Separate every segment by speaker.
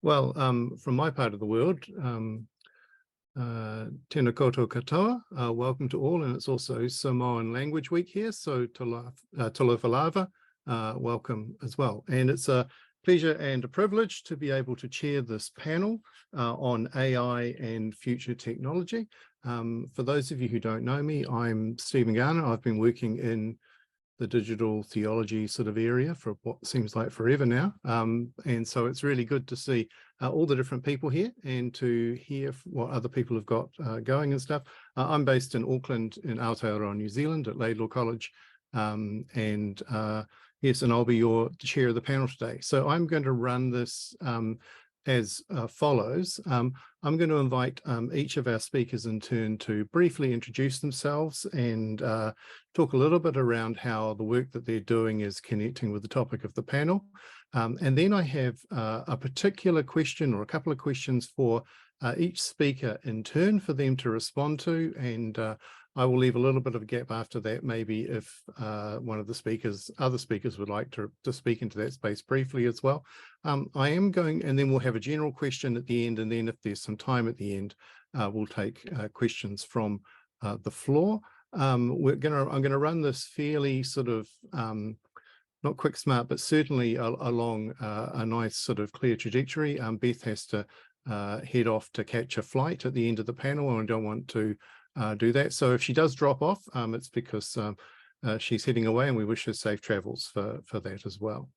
Speaker 1: Well, from my part of the world, tēnā koutou katoa, welcome to all, and it's also Samoan Language Week here, so talofa lava, welcome as well. And it's a pleasure and a privilege to be able to chair this panel on AI and future technology. For those of you who don't know me, I'm Stephen Garner. I've been working in the digital theology sort of area for what seems like forever now. And so it's really good to see all the different people here and to hear what other people have got going and stuff. I'm based in Auckland in Aotearoa, New Zealand at Laidlaw College. Yes, and I'll be your chair of the panel today. So I'm going to run this as follows. I'm going to invite each of our speakers in turn to briefly introduce themselves and talk a little bit around how the work that they're doing is connecting with the topic of the panel. And then I have a particular question or a couple of questions for each speaker in turn for them to respond to, and I will leave a little bit of a gap after that, maybe if one of the other speakers would like to speak into that space briefly as well. I am going, and then we'll have a general question at the end, and then if there's some time at the end, we'll take questions from the floor. I'm gonna run this fairly sort of, not quick smart, but certainly along a nice sort of clear trajectory. Beth has to head off to catch a flight at the end of the panel, and I don't want to do that. So if she does drop off, it's because she's heading away, and we wish her safe travels for that as well.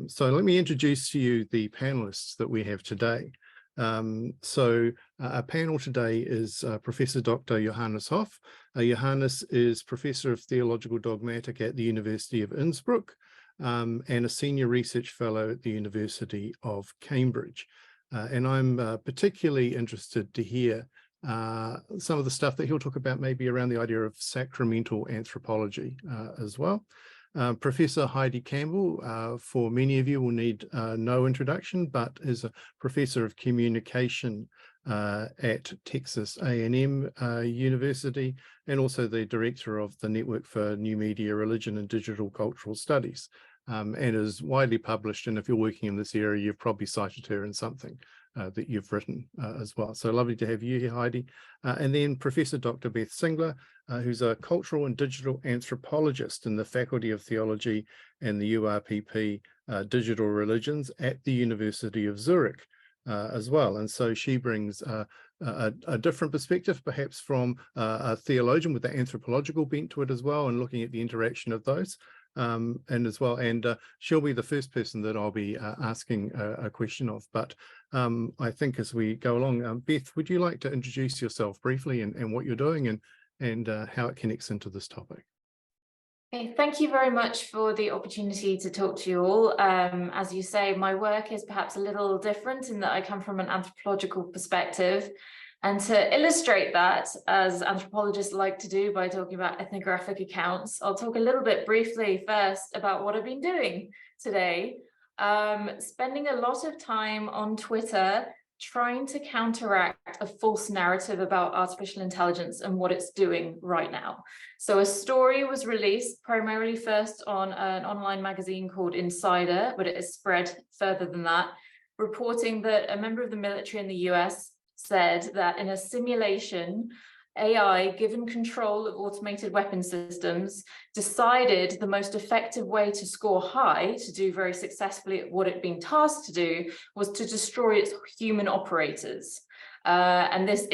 Speaker 1: So let me introduce to you the panelists that we have today. Our panel today is Professor Dr. Johannes Hoff. Johannes is Professor of Theological Dogmatic at the University of Innsbruck and a Senior Research Fellow at the University of Cambridge. And I'm particularly interested to hear some of the stuff that he'll talk about, maybe around the idea of sacramental anthropology as well. Professor Heidi Campbell, for many of you, will need no introduction, but is a professor of communication at Texas A&M University, and also the director of the Network for New Media, Religion and Digital Cultural Studies, and is widely published. And if you're working in this area, you've probably cited her in something that you've written as well. So lovely to have you here, Heidi. And then Professor Dr. Beth Singler, who's a cultural and digital anthropologist in the Faculty of Theology and the URPP Digital Religions at the University of Zurich as well. And so she brings a different perspective, perhaps from a theologian with the anthropological bent to it as well, and looking at the interaction of those. And she'll be the first person that I'll be asking a question of. But I think as we go along, Beth, would you like to introduce yourself briefly and what you're doing and how it connects into this topic?
Speaker 2: Okay, thank you very much for the opportunity to talk to you all. As you say, my work is perhaps a little different in that I come from an anthropological perspective. And to illustrate that, as anthropologists like to do by talking about ethnographic accounts, I'll talk a little bit briefly first about what I've been doing today. Spending a lot of time on Twitter trying to counteract a false narrative about artificial intelligence and what it's doing right now. So a story was released primarily first on an online magazine called Insider, but it has spread further than that, reporting that a member of the military in the US said that in a simulation, AI, given control of automated weapon systems, decided the most effective way to score high, to do very successfully at what it'd been tasked to do, was to destroy its human operators. And this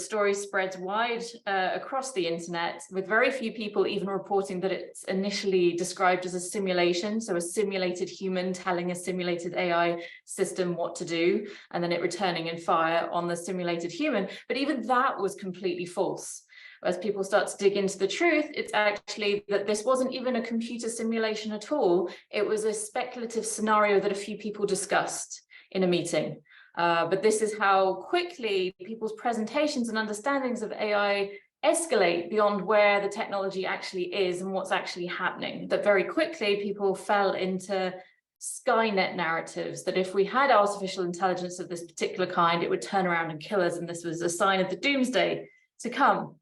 Speaker 2: story spreads wide across the internet, with very few people even reporting that it's initially described as a simulation, so a simulated human telling a simulated AI system what to do, and then it returning in fire on the simulated human. But even that was completely false. As people start to dig into the truth, it's actually that this wasn't even a computer simulation at all. It was a speculative scenario that a few people discussed in a meeting. But this is how quickly people's presentations and understandings of AI escalate beyond where the technology actually is and what's actually happening. That very quickly people fell into Skynet narratives, that if we had artificial intelligence of this particular kind, it would turn around and kill us, and this was a sign of the doomsday to come.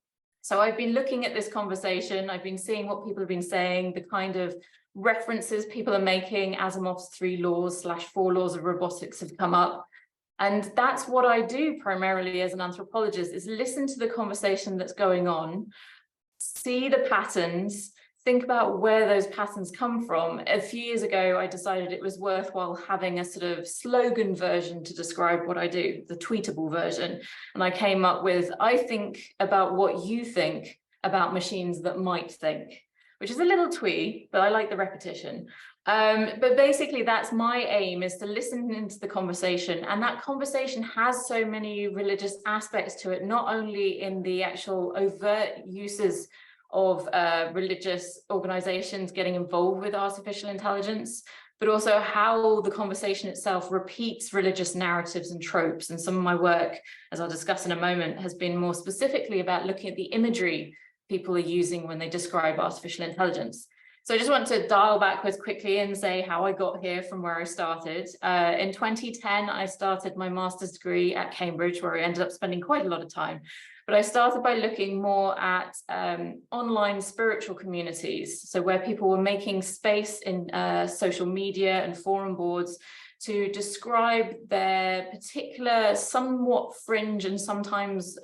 Speaker 2: So I've been looking at this conversation, I've been seeing what people have been saying, the kind of references people are making. Asimov's 3 laws/4 laws of robotics have come up. And that's what I do primarily as an anthropologist, is listen to the conversation that's going on, see the patterns, think about where those patterns come from. A few years ago, I decided it was worthwhile having a sort of slogan version to describe what I do, the tweetable version. And I came up with, I think about what you think about machines that might think, which is a little twee, but I like the repetition. But basically, that's my aim, is to listen into the conversation. And that conversation has so many religious aspects to it, not only in the actual overt uses of religious organizations getting involved with artificial intelligence, but also how the conversation itself repeats religious narratives and tropes. And some of my work, as I'll discuss in a moment, has been more specifically about looking at the imagery people are using when they describe artificial intelligence. So I just want to dial backwards quickly and say how I got here from where I started. In 2010, I started my master's degree at Cambridge, where I ended up spending quite a lot of time. But I started by looking more at online spiritual communities, so where people were making space in social media and forum boards to describe their particular, somewhat fringe and sometimes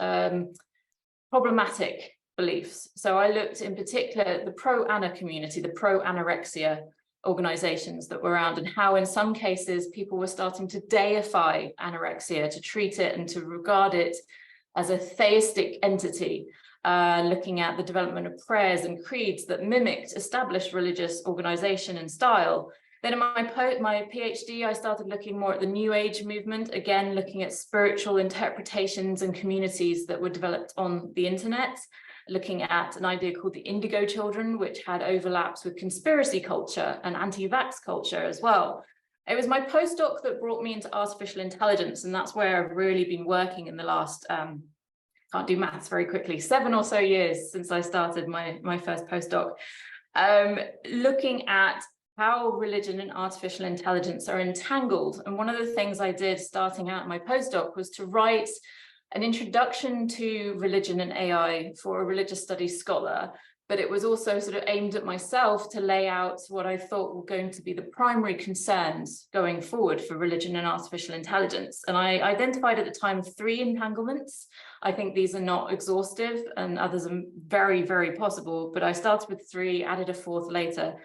Speaker 2: problematic beliefs. So I looked in particular at the pro-ana community, the pro-anorexia organizations that were around, and how in some cases people were starting to deify anorexia, to treat it and to regard it as a theistic entity, looking at the development of prayers and creeds that mimicked established religious organization and style. Then in my PhD, I started looking more at the New Age movement, again, looking at spiritual interpretations and communities that were developed on the internet, looking at an idea called the Indigo Children, which had overlaps with conspiracy culture and anti-vax culture as well. It was my postdoc that brought me into artificial intelligence, and that's where I've really been working in the last, can't do maths very quickly, 7 or so years since I started my first postdoc, looking at how religion and artificial intelligence are entangled. And one of the things I did starting out my postdoc was to write an introduction to religion and AI for a religious studies scholar, but it was also sort of aimed at myself to lay out what I thought were going to be the primary concerns going forward for religion and artificial intelligence. And I identified at the time 3 entanglements. I think these are not exhaustive and others are very, very possible, but I started with 3, added a 4th later.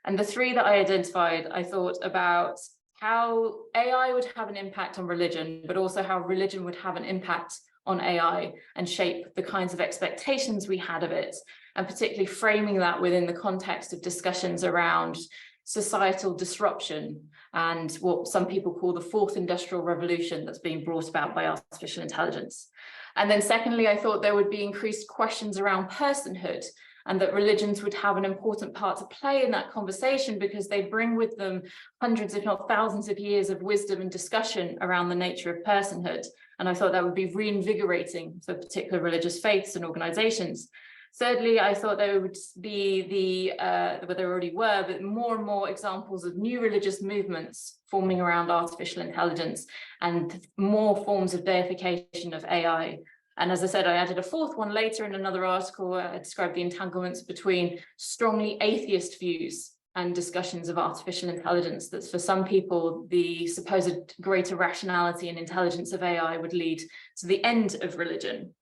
Speaker 2: And the 3 that I identified, I thought about how AI would have an impact on religion, but also how religion would have an impact on AI and shape the kinds of expectations we had of it, and particularly framing that within the context of discussions around societal disruption and what some people call the 4th industrial revolution that's being brought about by artificial intelligence. And then secondly, I thought there would be increased questions around personhood, and that religions would have an important part to play in that conversation because they bring with them hundreds, if not thousands of years of wisdom and discussion around the nature of personhood. And I thought that would be reinvigorating for particular religious faiths and organizations. Thirdly, I thought there would be well, there already were, but more and more examples of new religious movements forming around artificial intelligence and more forms of deification of AI. And as I said, I added a 4th one later in another article where I described the entanglements between strongly atheist views and discussions of artificial intelligence. That's for some people, the supposed greater rationality and intelligence of AI would lead to the end of religion.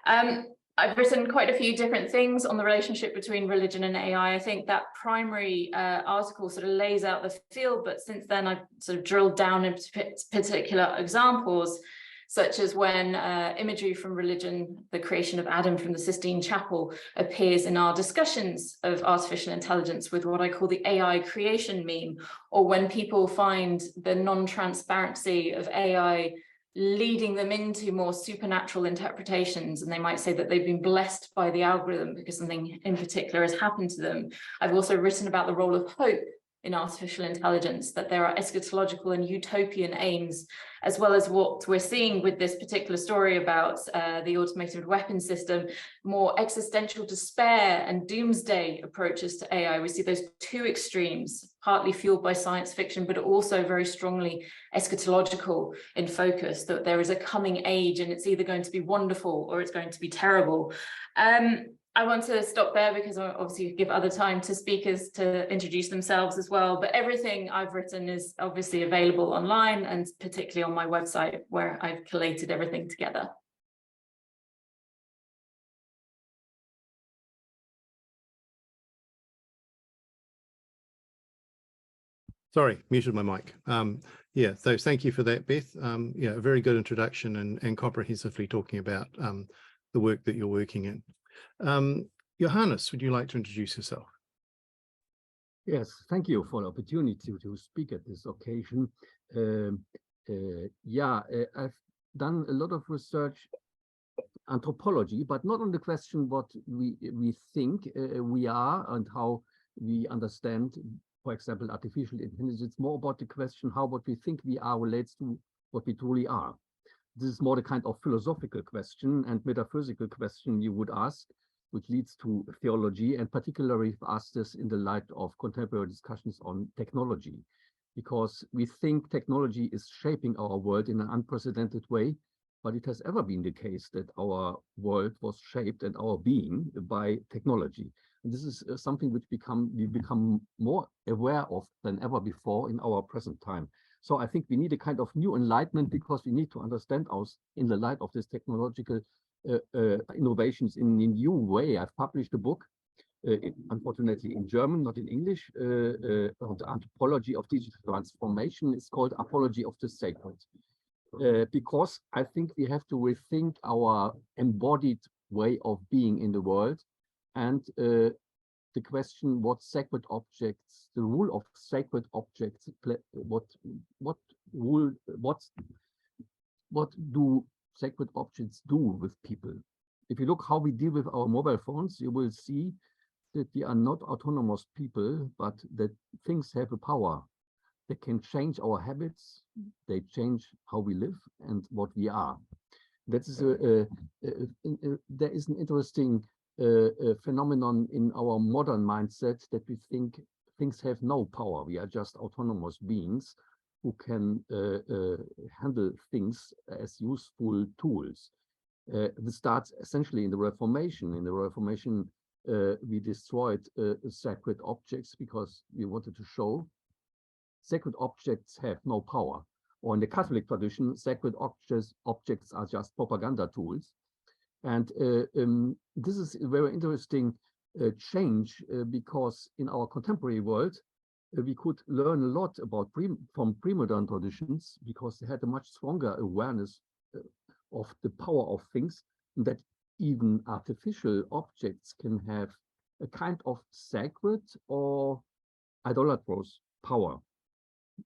Speaker 2: I've written quite a few different things on the relationship between religion and AI. I think that primary article sort of lays out the field, but since then I've sort of drilled down into particular examples, such as when imagery from religion, the creation of Adam from the Sistine Chapel, appears in our discussions of artificial intelligence with what I call the AI creation meme, or when people find the non-transparency of AI leading them into more supernatural interpretations, and they might say that they've been blessed by the algorithm because something in particular has happened to them. I've also written about the role of hope in artificial intelligence, that there are eschatological and utopian aims, as well as what we're seeing with this particular story about the automated weapon system, more existential despair and doomsday approaches to AI. We see those two extremes, partly fueled by science fiction, but also very strongly eschatological in focus, that there is a coming age and it's either going to be wonderful or it's going to be terrible. I want to stop there because I obviously give other time to speakers to introduce themselves as well, but everything I've written is obviously available online and particularly on my website where I've collated everything together.
Speaker 1: Sorry, muted my mic. Yeah, so thank you for that, Beth. Yeah, a very good introduction and comprehensively talking about the work that you're working in. Johannes, would you like to introduce yourself?
Speaker 3: Yes, thank you for the opportunity to speak at this occasion. I've done a lot of research, anthropology, but not on the question what we think we are and how we understand, for example, artificial intelligence, more about the question how what we think we are relates to what we truly are. This is more the kind of philosophical question and metaphysical question you would ask, which leads to theology, and particularly ask this in the light of contemporary discussions on technology, because we think technology is shaping our world in an unprecedented way, but it has ever been the case that our world was shaped and our being by technology. And this is something which we become more aware of than ever before in our present time. So I think we need a kind of new enlightenment, because we need to understand us in the light of this technological innovations in a new way. I've published a book, unfortunately in German, not in English, on the anthropology of digital transformation. It's called Apology of the Sacred, because I think we have to rethink our embodied way of being in the world, and the question what sacred objects, the rule of sacred objects, what do sacred objects do with people? If you look how we deal with our mobile phones, you will see that we are not autonomous people, but that things have a power. They can change our habits, they change how we live and what we are. That is there is an interesting phenomenon in our modern mindset, that we think things have no power. We are just autonomous beings who can handle things as useful tools. This starts essentially in the Reformation. In the Reformation, we destroyed sacred objects because we wanted to show sacred objects have no power. Or in the Catholic tradition, sacred objects are just propaganda tools. And this is a very interesting change, because in our contemporary world, we could learn a lot about from pre-modern traditions, because they had a much stronger awareness of the power of things, that even artificial objects can have a kind of sacred or idolatrous power.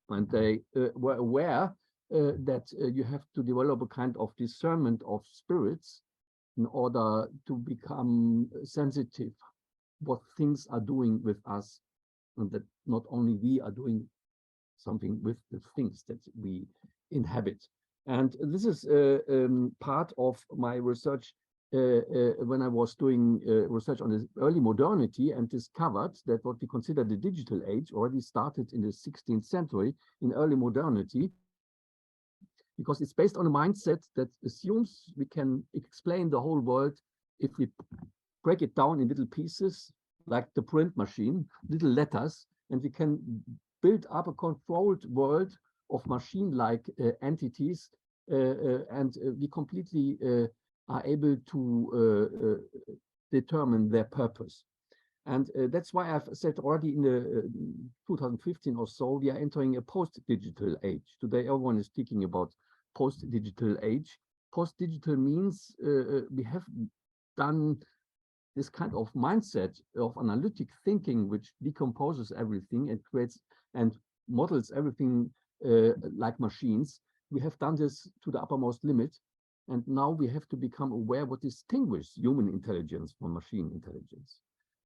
Speaker 3: And they were aware that you have to develop a kind of discernment of spirits in order to become sensitive what things are doing with us, and that not only we are doing something with the things that we inhabit. And this is part of my research when I was doing research on the early modernity, and discovered that what we consider the digital age already started in the 16th century in early modernity, because it's based on a mindset that assumes we can explain the whole world if we break it down in little pieces, like the print machine, little letters, and we can build up a controlled world of machine-like entities, and we completely are able to determine their purpose. And that's why I've said already in the 2015 or so, we are entering a post-digital age. Today, everyone is speaking about post-digital age. Post-digital means we have done this kind of mindset of analytic thinking, which decomposes everything and creates and models everything like machines. We have done this to the uppermost limit. And now we have to become aware what distinguishes human intelligence from machine intelligence.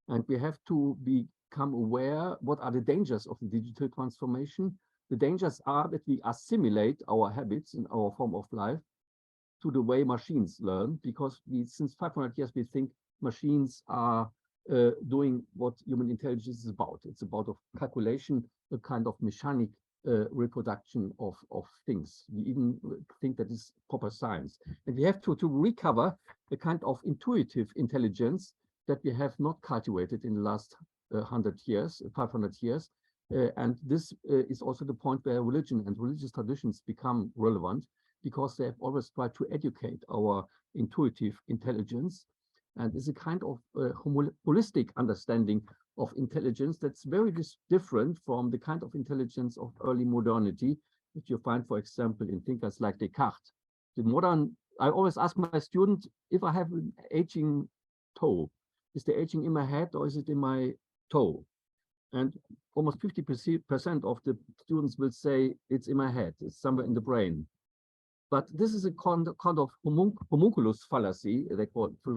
Speaker 3: And we have to be become aware what are the dangers of the digital transformation. The dangers are that we assimilate our habits and our form of life to the way machines learn, because since 500 years, we think machines are doing what human intelligence is about. It's about calculation, a kind of mechanic reproduction of things. We even think that is proper science. And we have to recover a kind of intuitive intelligence that we have not cultivated in the last 100 years, 500 years. And this is also the point where religion and religious traditions become relevant, because they have always tried to educate our intuitive intelligence. And it's a kind of holistic understanding of intelligence that's very different from the kind of intelligence of early modernity, which you find, for example, in thinkers like Descartes. I always ask my student, if I have an aging toe, is the aging in my head or is it in my toe? And almost 50% of the students will say it's in my head, it's somewhere in the brain. But this is a kind of homunculus fallacy,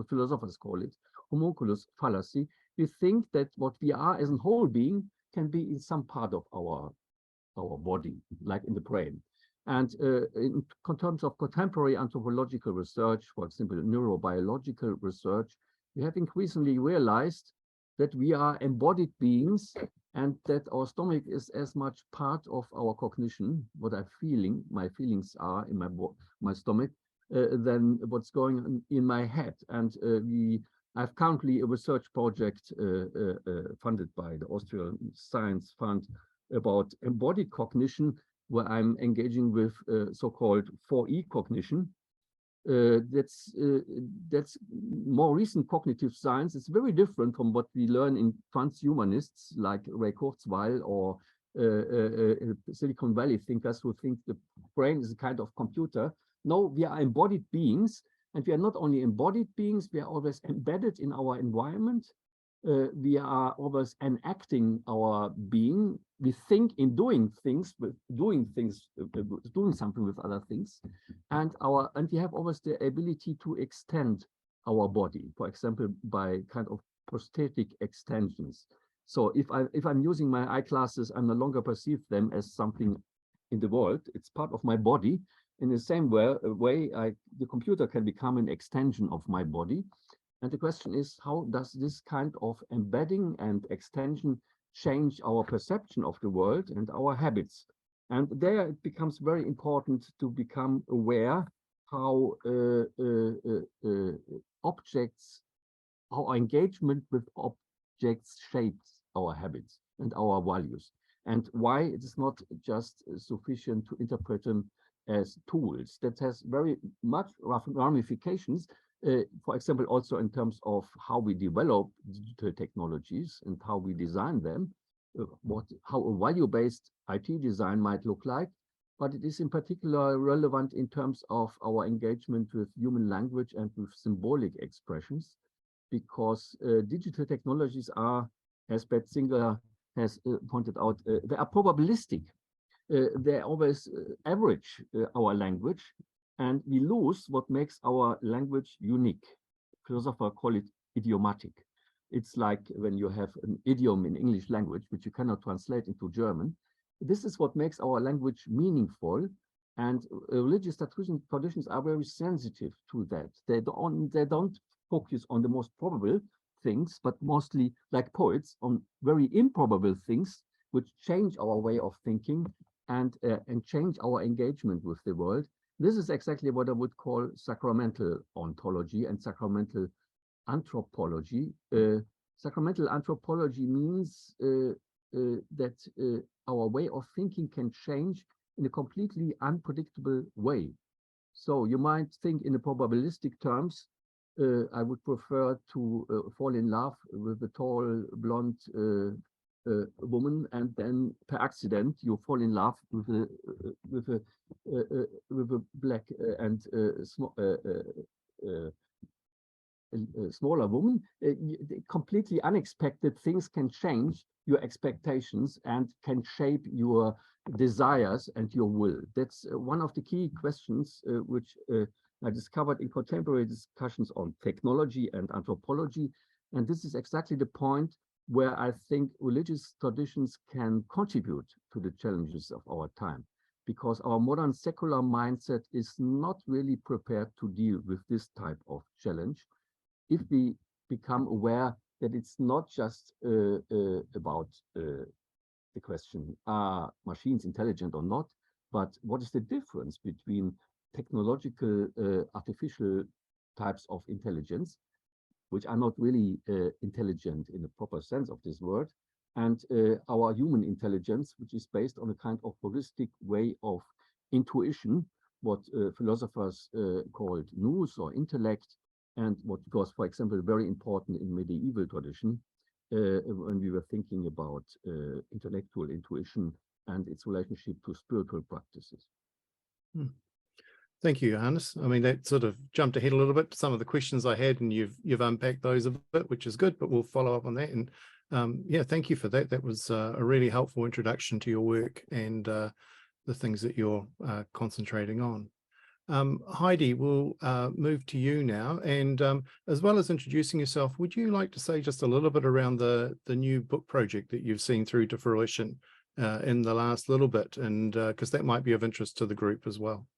Speaker 3: philosophers call it, homunculus fallacy. We think that what we are as a whole being can be in some part of our body, like in the brain. And in terms of contemporary anthropological research, for example, neurobiological research, we have increasingly realized that we are embodied beings and that our stomach is as much part of our cognition, what I'm feeling, my feelings are in my stomach, than what's going on in my head. And I have currently a research project funded by the Austrian Science Fund about embodied cognition, where I'm engaging with so-called 4E cognition. That's more recent cognitive science. It's very different from what we learn in transhumanists like Ray Kurzweil or Silicon Valley thinkers who think the brain is a kind of computer. No, we are embodied beings, and we are not only embodied beings, we are always embedded in our environment. We are always enacting our being. We think in doing something with other things, and we have always the ability to extend our body, for example, by kind of prosthetic extensions. So if I'm using my eyeglasses, I no longer perceive them as something in the world. It's part of my body. In the same way, the computer can become an extension of my body. And the question is, how does this kind of embedding and extension change our perception of the world and our habits? And there it becomes very important to become aware how our engagement with objects shapes our habits and our values, and why it is not just sufficient to interpret them as tools. That has very much ramifications. For example, also in terms of how we develop digital technologies and how we design them, how a value-based IT design might look like, but it is in particular relevant in terms of our engagement with human language and with symbolic expressions, because digital technologies are, as Beth Singer has pointed out, they are probabilistic. They always average our language, and we lose what makes our language unique. Philosophers call it idiomatic. It's like when you have an idiom in English language, which you cannot translate into German. This is what makes our language meaningful, and religious traditions are very sensitive to that. They don't focus on the most probable things, but mostly, like poets, on very improbable things, which change our way of thinking and change our engagement with the world. This is exactly what I would call sacramental ontology and sacramental anthropology. Sacramental anthropology means that our way of thinking can change in a completely unpredictable way. So you might think in the probabilistic terms, I would prefer to fall in love with a tall, blonde woman, and then per accident you fall in love with a black and smaller woman. Completely unexpected things can change your expectations and can shape your desires and your will. That's one of the key questions which I discovered in contemporary discussions on technology and anthropology. And this is exactly the point where I think religious traditions can contribute to the challenges of our time, because our modern secular mindset is not really prepared to deal with this type of challenge. If we become aware that it's not just about the question, are machines intelligent or not, but what is the difference between technological, artificial types of intelligence, which are not really intelligent in the proper sense of this word, and our human intelligence, which is based on a kind of holistic way of intuition, what philosophers called nous or intellect, and what was, for example, very important in medieval tradition when we were thinking about intellectual intuition and its relationship to spiritual practices.
Speaker 1: Thank you, Johannes. I mean, that sort of jumped ahead a little bit to some of the questions I had, and you've unpacked those a bit, which is good, but we'll follow up on that. And yeah, thank you for that. That was a really helpful introduction to your work and the things that you're concentrating on. Heidi, we'll move to you now. And as well as introducing yourself, would you like to say just a little bit around the new book project that you've seen through to fruition in the last little bit? And because that might be of interest to the group as well.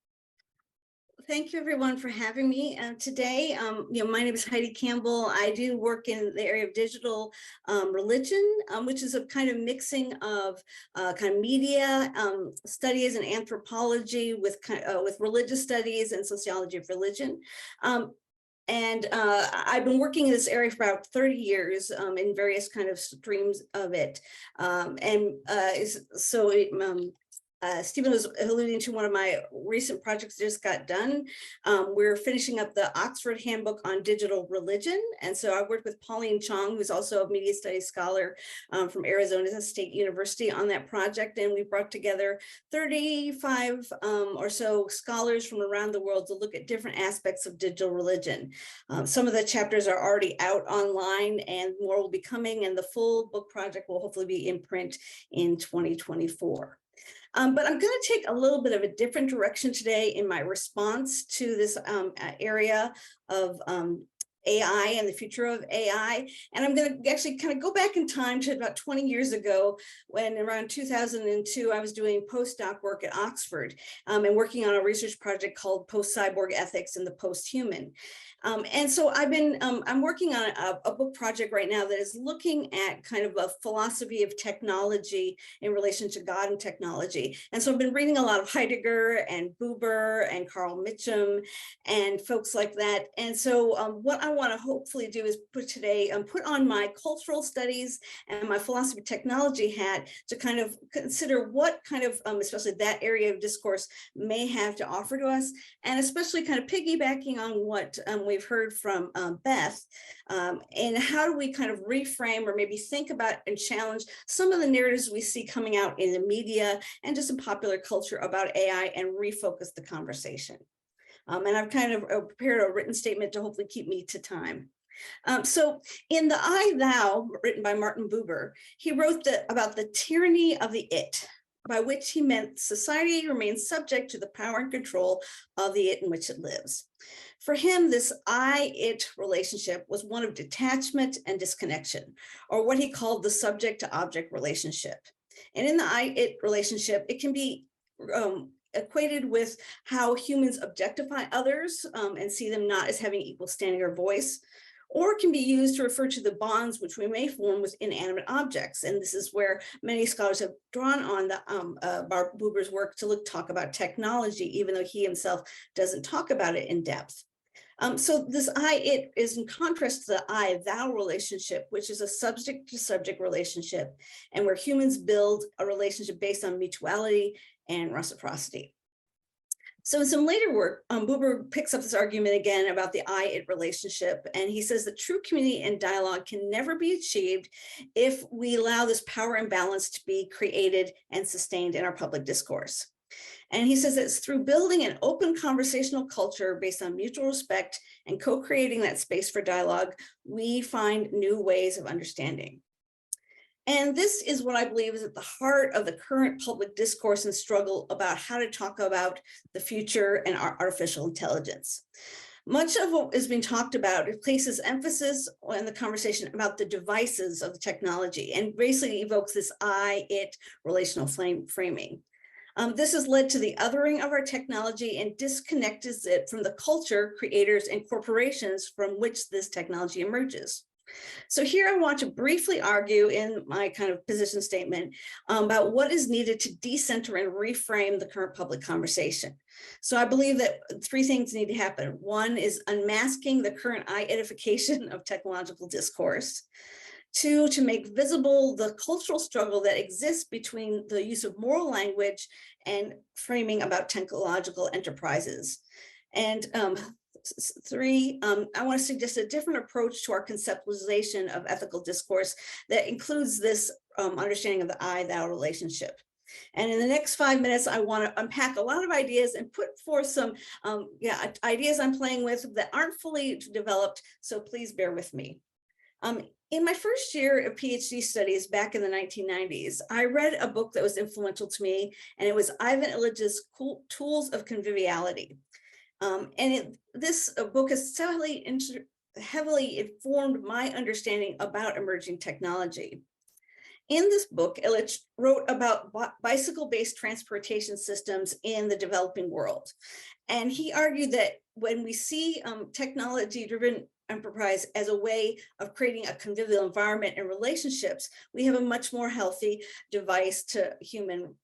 Speaker 4: Thank you, everyone, for having me today. My name is Heidi Campbell. I do work in the area of digital religion, which is a kind of mixing of kind of media studies and anthropology with religious studies and sociology of religion. And I've been working in this area for about 30 years in various kind of streams of it. Stephen was alluding to one of my recent projects that just got done. We're finishing up the Oxford Handbook on Digital Religion. And so I worked with Pauline Chong, who's also a media studies scholar from Arizona State University on that project. And we brought together 35 or so scholars from around the world to look at different aspects of digital religion. Some of the chapters are already out online and more will be coming, and the full book project will hopefully be in print in 2024. But I'm going to take a little bit of a different direction today in my response to this area of AI and the future of AI. And I'm going to actually kind of go back in time to about 20 years ago, when around 2002, I was doing postdoc work at Oxford and working on a research project called Post-Cyborg Ethics and the Post-Human. And so I'm working on a book project right now that is looking at kind of a philosophy of technology in relation to God and technology. And so I've been reading a lot of Heidegger and Buber and Carl Mitchum and folks like that. And so what I want to hopefully do is put on my cultural studies and my philosophy of technology hat to kind of consider what kind of, especially that area of discourse may have to offer to us, and especially kind of piggybacking on what we've heard from Beth, and how do we kind of reframe or maybe think about and challenge some of the narratives we see coming out in the media and just in popular culture about AI and refocus the conversation. And I've kind of prepared a written statement to hopefully keep me to time. So in The I, Thou, written by Martin Buber, he wrote about the tyranny of the it, by which he meant society remains subject to the power and control of the it in which it lives. For him, this I-it relationship was one of detachment and disconnection, or what he called the subject-to-object relationship. And in the I-it relationship, it can be equated with how humans objectify others and see them not as having equal standing or voice, or it can be used to refer to the bonds which we may form with inanimate objects. And this is where many scholars have drawn on Buber's work to talk about technology, even though he himself doesn't talk about it in depth. So this I-it is in contrast to the I-thou relationship, which is a subject-to-subject relationship, and where humans build a relationship based on mutuality and reciprocity. So in some later work, Buber picks up this argument again about the I-it relationship, and he says that true community and dialogue can never be achieved if we allow this power imbalance to be created and sustained in our public discourse. And he says that it's through building an open conversational culture based on mutual respect and co-creating that space for dialogue, we find new ways of understanding. And this is what I believe is at the heart of the current public discourse and struggle about how to talk about the future and artificial intelligence. Much of what is being talked about, it places emphasis on the conversation about the devices of the technology and basically evokes this I, it relational framing. This has led to the othering of our technology and disconnects it from the culture, creators, and corporations from which this technology emerges. So here I want to briefly argue in my kind of position statement about what is needed to decenter and reframe the current public conversation. So I believe that three things need to happen. One is unmasking the current identification of technological discourse. Two, to make visible the cultural struggle that exists between the use of moral language and framing about technological enterprises. And three, I want to suggest a different approach to our conceptualization of ethical discourse that includes this understanding of the I-thou relationship. And in the next 5 minutes, I want to unpack a lot of ideas and put forth some ideas I'm playing with that aren't fully developed, so please bear with me. In my first year of PhD studies back in the 1990s, I read a book that was influential to me, and it was Ivan Illich's Tools of Conviviality. This book has heavily informed my understanding about emerging technology. In this book, Illich wrote about bicycle-based transportation systems in the developing world. And he argued that when we see technology-driven enterprise as a way of creating a convivial environment and relationships, we have a much more healthy device to human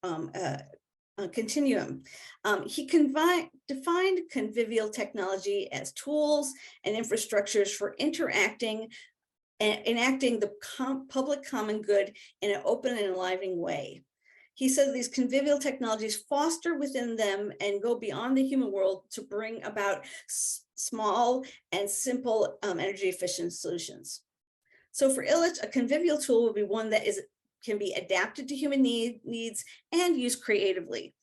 Speaker 4: continuum. He defined convivial technology as tools and infrastructures for interacting and enacting the public common good in an open and enlivening way. He said these convivial technologies foster within them and go beyond the human world to bring about small and simple energy efficient solutions. So for Illich, a convivial tool will be one that can be adapted to human needs and used creatively.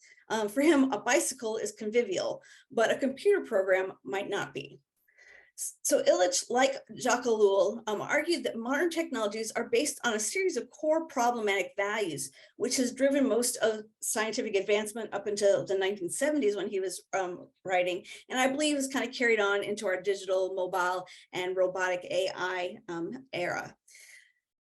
Speaker 4: For him, a bicycle is convivial, but a computer program might not be. So Illich, like Jacques Ellul, argued that modern technologies are based on a series of core problematic values, which has driven most of scientific advancement up until the 1970s when he was writing, and I believe is kind of carried on into our digital, mobile, and robotic AI era.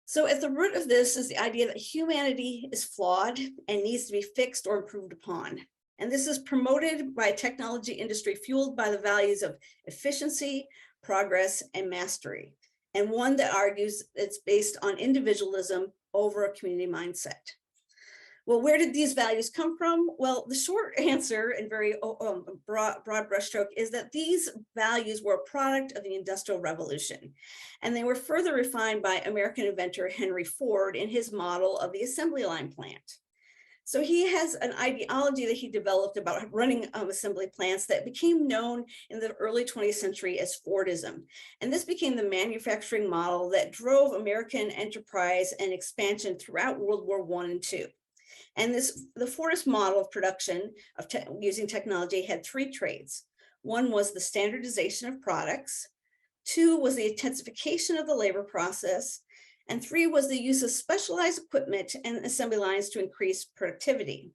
Speaker 4: So at the root of this is the idea that humanity is flawed and needs to be fixed or improved upon. And this is promoted by a technology industry fueled by the values of efficiency, progress, and mastery, and one that argues it's based on individualism over a community mindset. Well, where did these values come from? Well, the short answer and very broad brushstroke is that these values were a product of the Industrial Revolution, and they were further refined by American inventor Henry Ford in his model of the assembly line plant. So he has an ideology that he developed about running assembly plants that became known in the early 20th century as Fordism. And this became the manufacturing model that drove American enterprise and expansion throughout World War I and II. And the Fordist model of production using technology had three traits. One was the standardization of products. Two was the intensification of the labor process. And three was the use of specialized equipment and assembly lines to increase productivity.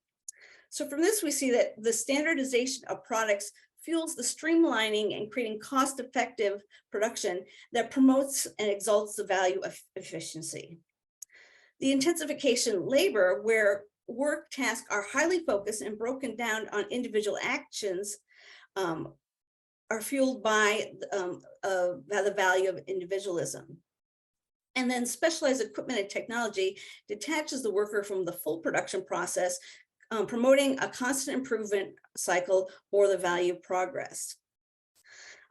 Speaker 4: So from this, we see that the standardization of products fuels the streamlining and creating cost-effective production that promotes and exalts the value of efficiency. The intensification labor, where work tasks are highly focused and broken down on individual actions, are fueled by the value of individualism. And then specialized equipment and technology detaches the worker from the full production process, promoting a constant improvement cycle or the value of progress.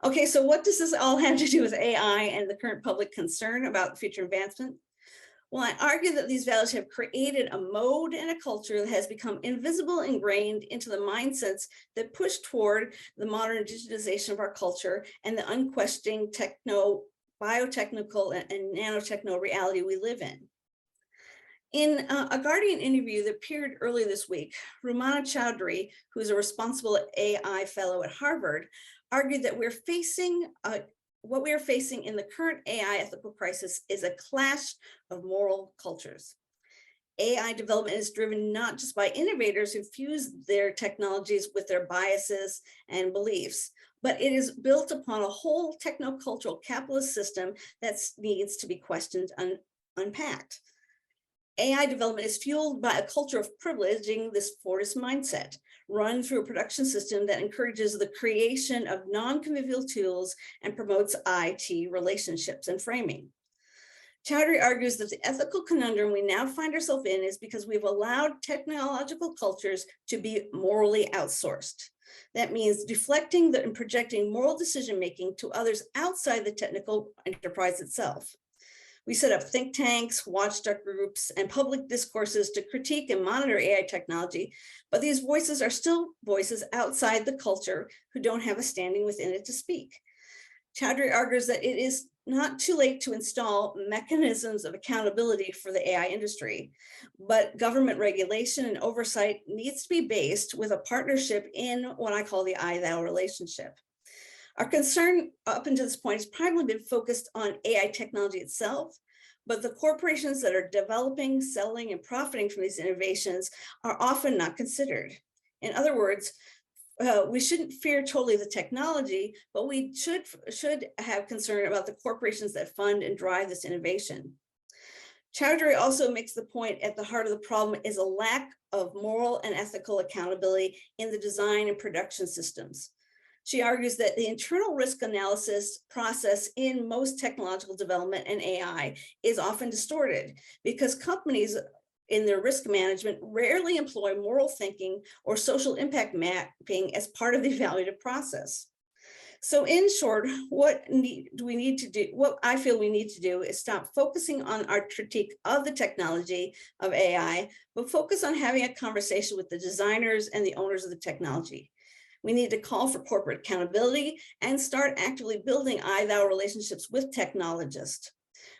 Speaker 4: Okay, so what does this all have to do with AI and the current public concern about future advancement? Well, I argue that these values have created a mode and a culture that has become invisible, ingrained into the mindsets that push toward the modern digitization of our culture and the unquestioning biotechnical and nanotechno reality we live in. In a Guardian interview that appeared early this week, Rumana Chowdhury, who is a responsible AI fellow at Harvard, argued that what we are facing in the current AI ethical crisis is a clash of moral cultures. AI development is driven not just by innovators who fuse their technologies with their biases and beliefs, but it is built upon a whole technocultural capitalist system that needs to be questioned and unpacked. AI development is fueled by a culture of privileging this Fordist mindset, run through a production system that encourages the creation of non-convivial tools and promotes IT relationships and framing. Chowdhury argues that the ethical conundrum we now find ourselves in is because we've allowed technological cultures to be morally outsourced. That means deflecting and projecting moral decision-making to others outside the technical enterprise itself. We set up think tanks, watchdog groups, and public discourses to critique and monitor AI technology, but these voices are still voices outside the culture who don't have a standing within it to speak. Chowdhury argues that it is not too late to install mechanisms of accountability for the AI industry, but government regulation and oversight needs to be based with a partnership in what I call the I-thou relationship. Our concern up until this point has probably been focused on AI technology itself, but the corporations that are developing, selling, and profiting from these innovations are often not considered. In other words, we shouldn't fear totally the technology, but we should have concern about the corporations that fund and drive this innovation. Chowdhury also makes the point at the heart of the problem is a lack of moral and ethical accountability in the design and production systems. She argues that the internal risk analysis process in most technological development and AI is often distorted because companies in their risk management rarely employ moral thinking or social impact mapping as part of the evaluative process. So in short, what I feel we need to do is stop focusing on our critique of the technology of AI, but focus on having a conversation with the designers and the owners of the technology. We need to call for corporate accountability and start actively building I-thou relationships with technologists.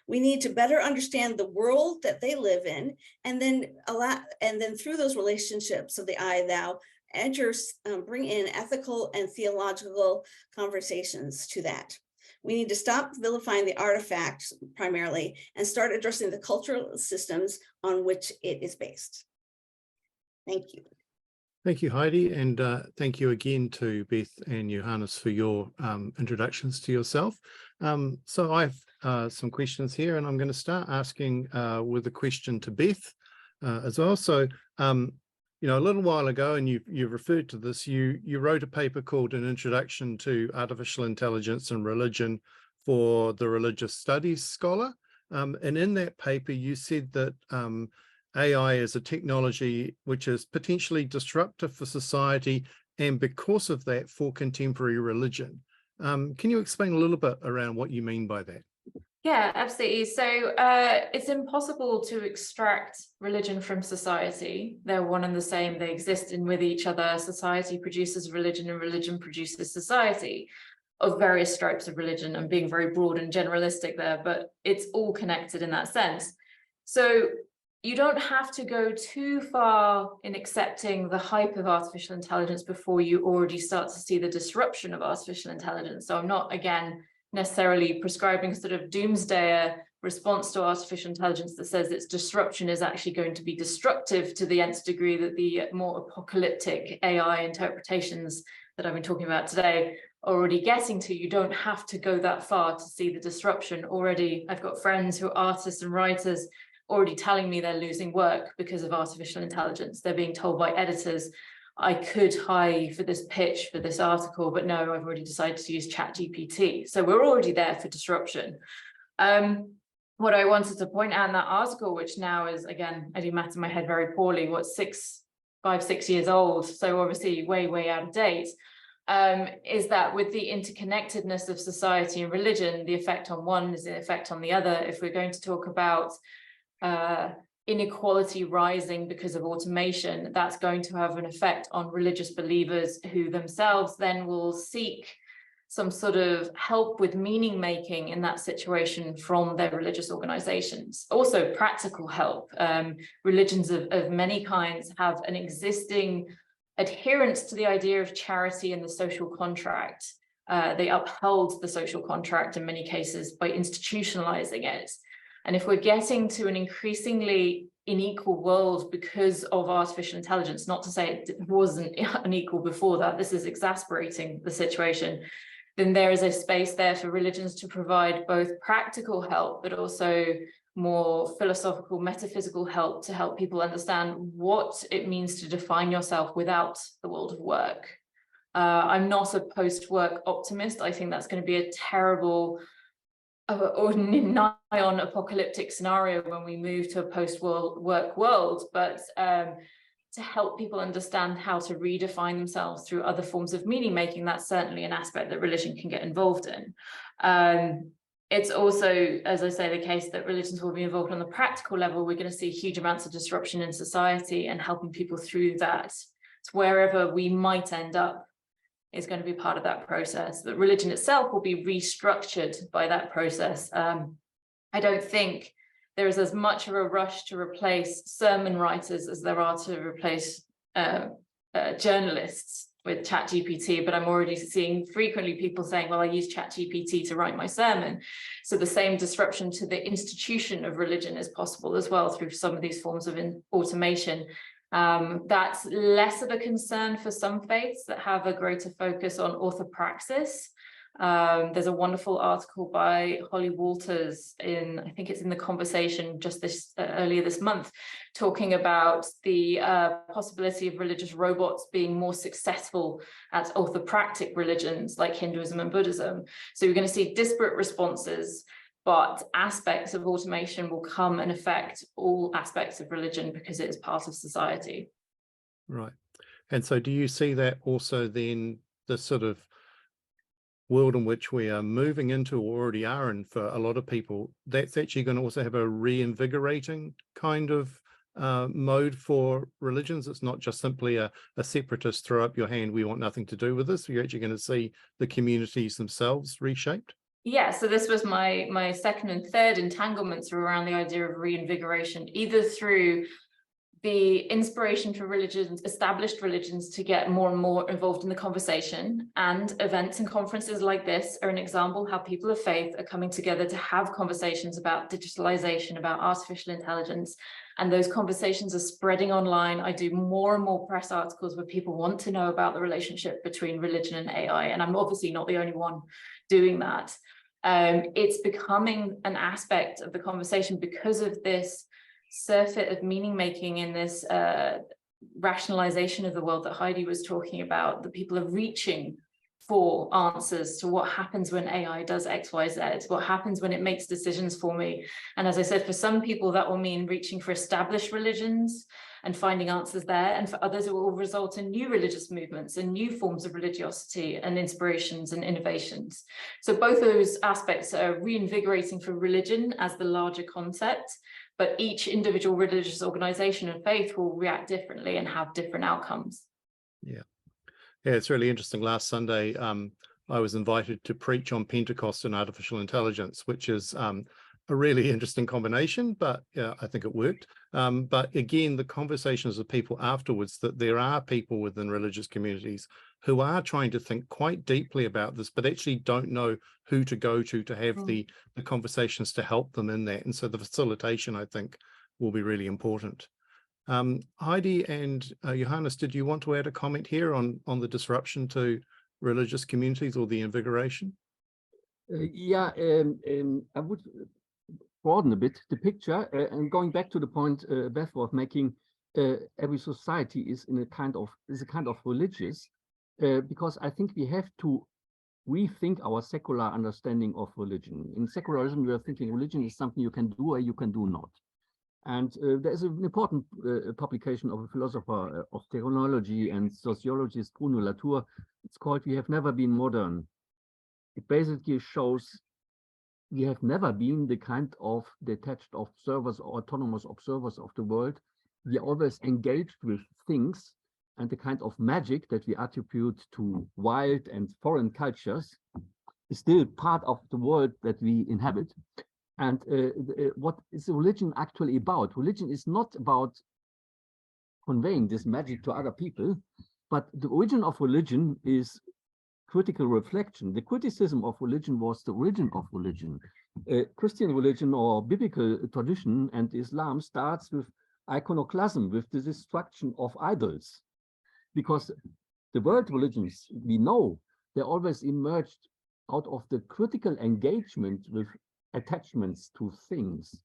Speaker 4: We need to better understand the world that they live in, and then through those relationships of the I-thou, bring in ethical and theological conversations to that. We need to stop vilifying the artifacts primarily and start addressing the cultural systems on which it is based. Thank you.
Speaker 1: Thank you, Heidi, and thank you again to Beth and Johannes for your introductions to yourself. So I have some questions here, and I'm going to start asking with a question to Beth as well. So, you know, a little while ago, and you referred to this, you wrote a paper called An Introduction to Artificial Intelligence and Religion for the Religious Studies Scholar. And in that paper, you said that AI is a technology which is potentially disruptive for society and because of that for contemporary religion. Can you explain a little bit around what you mean by that?
Speaker 2: Yeah, absolutely. So it's impossible to extract religion from society. They're one and the same. They exist in with each other. Society produces religion and religion produces society, of various stripes of religion. I'm being very broad and generalistic there, but it's all connected in that sense. So you don't have to go too far in accepting the hype of artificial intelligence before you already start to see the disruption of artificial intelligence. So I'm not, again, necessarily prescribing sort of doomsday response to artificial intelligence that says its disruption is actually going to be destructive to the nth degree that the more apocalyptic AI interpretations that I've been talking about today are already getting to. You don't have to go that far to see the disruption. Already, I've got friends who are artists and writers already telling me they're losing work because of artificial intelligence. They're being told by editors, I could hire for this pitch for this article, but no, I've already decided to use ChatGPT. So we're already there for disruption. What I wanted to point out in that article, which now is, again, I do math in my head very poorly, what, 5-6 years old, so obviously way out of date, is that with the interconnectedness of society and religion, the effect on one is the effect on the other. If we're going to talk about inequality rising because of automation, that's going to have an effect on religious believers who themselves then will seek some sort of help with meaning making in that situation from their religious organizations. Also practical help. Religions of many kinds have an existing adherence to the idea of charity and the social contract. They uphold the social contract in many cases by institutionalizing it. And if we're getting to an increasingly unequal world because of artificial intelligence, not to say it wasn't unequal before that, this is exasperating the situation, then there is a space there for religions to provide both practical help, but also more philosophical, metaphysical help to help people understand what it means to define yourself without the world of work. I'm not a post-work optimist. I think that's going to be a terrible or nigh on apocalyptic scenario when we move to a post-work world, but to help people understand how to redefine themselves through other forms of meaning making, that's certainly an aspect that religion can get involved in. It's also, as I say, the case that religions will be involved on the practical level. We're going to see huge amounts of disruption in society, and helping people through that, so wherever we might end up, is going to be part of that process. That religion itself will be restructured by that process. I don't think there is as much of a rush to replace sermon writers as there are to replace journalists with ChatGPT, but I'm already seeing frequently people saying, well, I use ChatGPT to write my sermon. So the same disruption to the institution of religion is possible as well through some of these forms of automation. That's less of a concern for some faiths that have a greater focus on orthopraxis. There's a wonderful article by Holly Walters I think it's in The Conversation just earlier this month, talking about the possibility of religious robots being more successful at orthopractic religions like Hinduism and Buddhism. So we're going to see disparate responses, but aspects of automation will come and affect all aspects of religion because it is part of society.
Speaker 1: Right. And so do you see that also then the sort of world in which we are moving into, or already are in for a lot of people, that's actually going to also have a reinvigorating kind of mode for religions? It's not just simply a separatist throw up your hand, we want nothing to do with this. You're actually going to see the communities themselves reshaped?
Speaker 2: Yeah, so this was my second and third entanglements around the idea of reinvigoration, either through the inspiration for religions, established religions, to get more and more involved in the conversation, and events and conferences like this are an example how people of faith are coming together to have conversations about digitalization, about artificial intelligence, and those conversations are spreading online. I do more and more press articles where people want to know about the relationship between religion and AI, and I'm obviously not the only one doing that. It's becoming an aspect of the conversation because of this surfeit of meaning making in this rationalization of the world that Heidi was talking about. The people are reaching for answers to what happens when AI does X, Y, Z, what happens when it makes decisions for me. And as I said, for some people that will mean reaching for established religions and finding answers there, and for others it will result in new religious movements and new forms of religiosity and inspirations and innovations. So both of those aspects are reinvigorating for religion as the larger concept, but each individual religious organization and faith will react differently and have different outcomes. Yeah,
Speaker 1: it's really interesting. Last Sunday, I was invited to preach on Pentecost and artificial intelligence, which is a really interesting combination, but yeah, I think it worked. But again, the conversations of people afterwards, that there are people within religious communities who are trying to think quite deeply about this, but actually don't know who to go to have the conversations to help them in that. And so the facilitation, I think, will be really important. Heidi and Johannes, did you want to add a comment here on the disruption to religious communities or the invigoration?
Speaker 3: I would broaden a bit the picture, and going back to the point Beth was making, every society is a kind of religious, because I think we have to rethink our secular understanding of religion. In secularism, we are thinking religion is something you can do or you can do not. And there is an important publication of a philosopher of theology and sociologist, Bruno Latour. It's called "We Have Never Been Modern." It basically shows we have never been the kind of detached observers or autonomous observers of the world. We are always engaged with things, and the kind of magic that we attribute to wild and foreign cultures is still part of the world that we inhabit. And what is religion actually about? Religion is not about conveying this magic to other people, but the origin of religion is critical reflection. The criticism of religion was the origin of religion. Christian religion or biblical tradition and Islam starts with iconoclasm, with the destruction of idols, because the world religions, we know, they always emerged out of the critical engagement with attachments to things,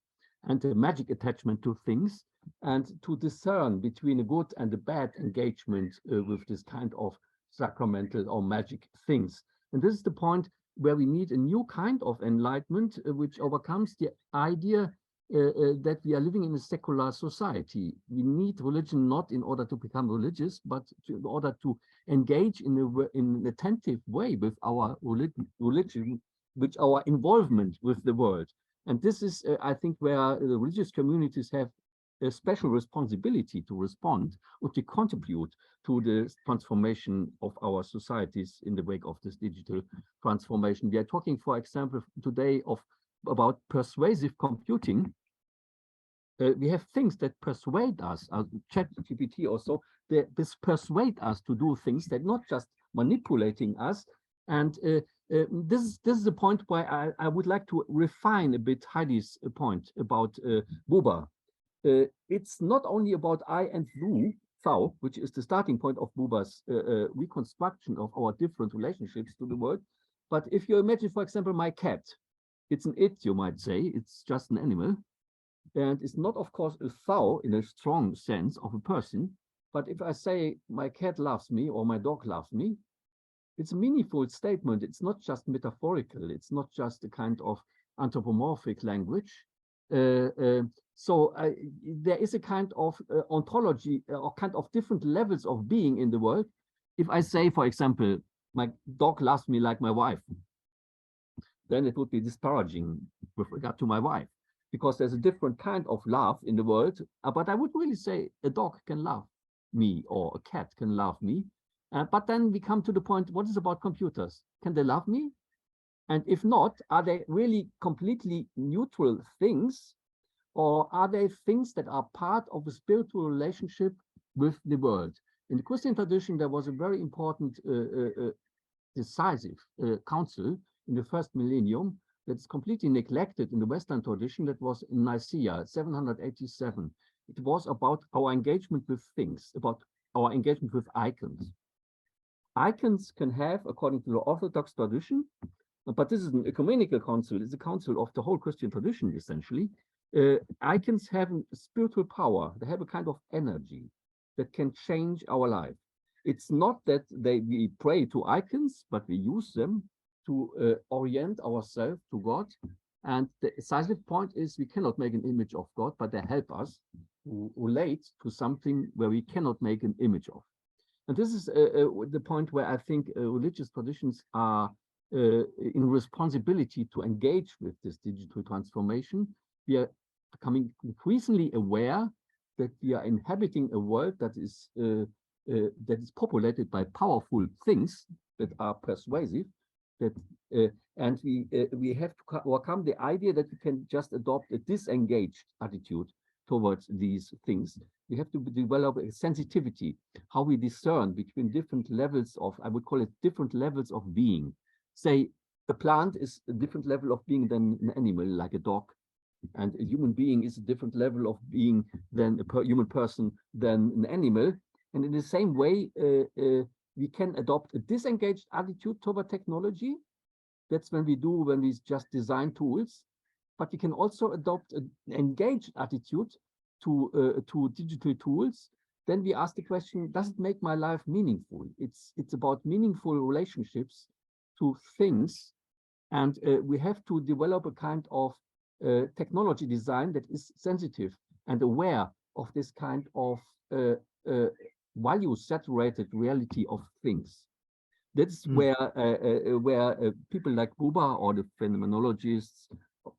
Speaker 3: and the magic attachment to things, and to discern between a good and a bad engagement with this kind of sacramental or magic things. And this is the point where we need a new kind of enlightenment, which overcomes the idea that we are living in a secular society. We need religion not in order to become religious, but in order to engage in an attentive way with our religion, with our involvement with the world. And this is, I think, where the religious communities have a special responsibility to respond or to contribute to the transformation of our societies in the wake of this digital transformation. We are talking, for example, today about persuasive computing. We have things that persuade us, ChatGPT also, this persuade us to do things that not just manipulating us. And this is the point where I would like to refine a bit Heidi's point about Buber. It's not only about I and thou, which is the starting point of Buber's reconstruction of our different relationships to the world. But if you imagine, for example, my cat, it's an it, you might say, it's just an animal. And it's not, of course, a thou in a strong sense of a person. But if I say my cat loves me or my dog loves me, it's a meaningful statement. It's not just metaphorical. It's not just a kind of anthropomorphic language. So there is a kind of ontology or kind of different levels of being in the world. If I say, for example, my dog loves me like my wife, then it would be disparaging with regard to my wife, because there's a different kind of love in the world. But I would really say a dog can love me or a cat can love me. But then we come to the point, what is about computers? Can they love me? And if not, are they really completely neutral things? Or are they things that are part of a spiritual relationship with the world? In the Christian tradition, there was a very important, decisive council in the first millennium that's completely neglected in the Western tradition. That was in Nicaea, 787. It was about our engagement with things, about our engagement with icons. Icons can have, according to the Orthodox tradition, but this is an ecumenical council, it's a council of the whole Christian tradition, essentially. Icons have a spiritual power, they have a kind of energy that can change our life. It's not that we pray to icons, but we use them to orient ourselves to God. And the decisive point is we cannot make an image of God, but they help us to relate to something where we cannot make an image of. And this is the point where I think religious traditions are in responsibility to engage with this digital transformation. We are becoming increasingly aware that we are inhabiting a world that is populated by powerful things that are persuasive, and we have to overcome the idea that we can just adopt a disengaged attitude towards these things. We have to develop a sensitivity, how we discern between different levels of, I would call it different levels of being. Say, a plant is a different level of being than an animal, like a dog, and a human being is a different level of being than a human person than an animal. And in the same way, we can adopt a disengaged attitude toward technology. That's when we just design tools. But we can also adopt an engaged attitude to digital tools. Then we ask the question, does it make my life meaningful? It's about meaningful relationships to things. And we have to develop a kind of technology design that is sensitive and aware of this kind of value-saturated reality of things. That's where people like Buber or the phenomenologists,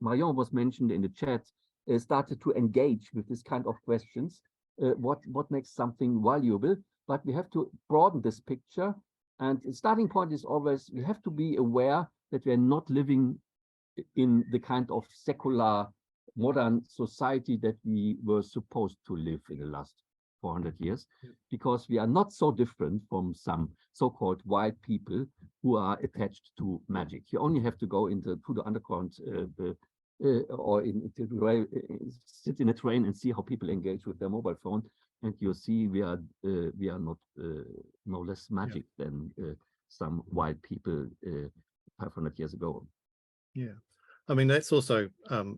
Speaker 3: Marion was mentioned in the chat, started to engage with this kind of questions. What makes something valuable? But we have to broaden this picture. And the starting point is always, we have to be aware that we are not living in the kind of secular modern society that we were supposed to live in the last 400 years, because we are not so different from some so-called white people who are attached to magic. You only have to go to the underground or sit in a train and see how people engage with their mobile phone, and you see we are not no less magic than some wild people 500 years ago.
Speaker 1: Yeah. I mean, that's also,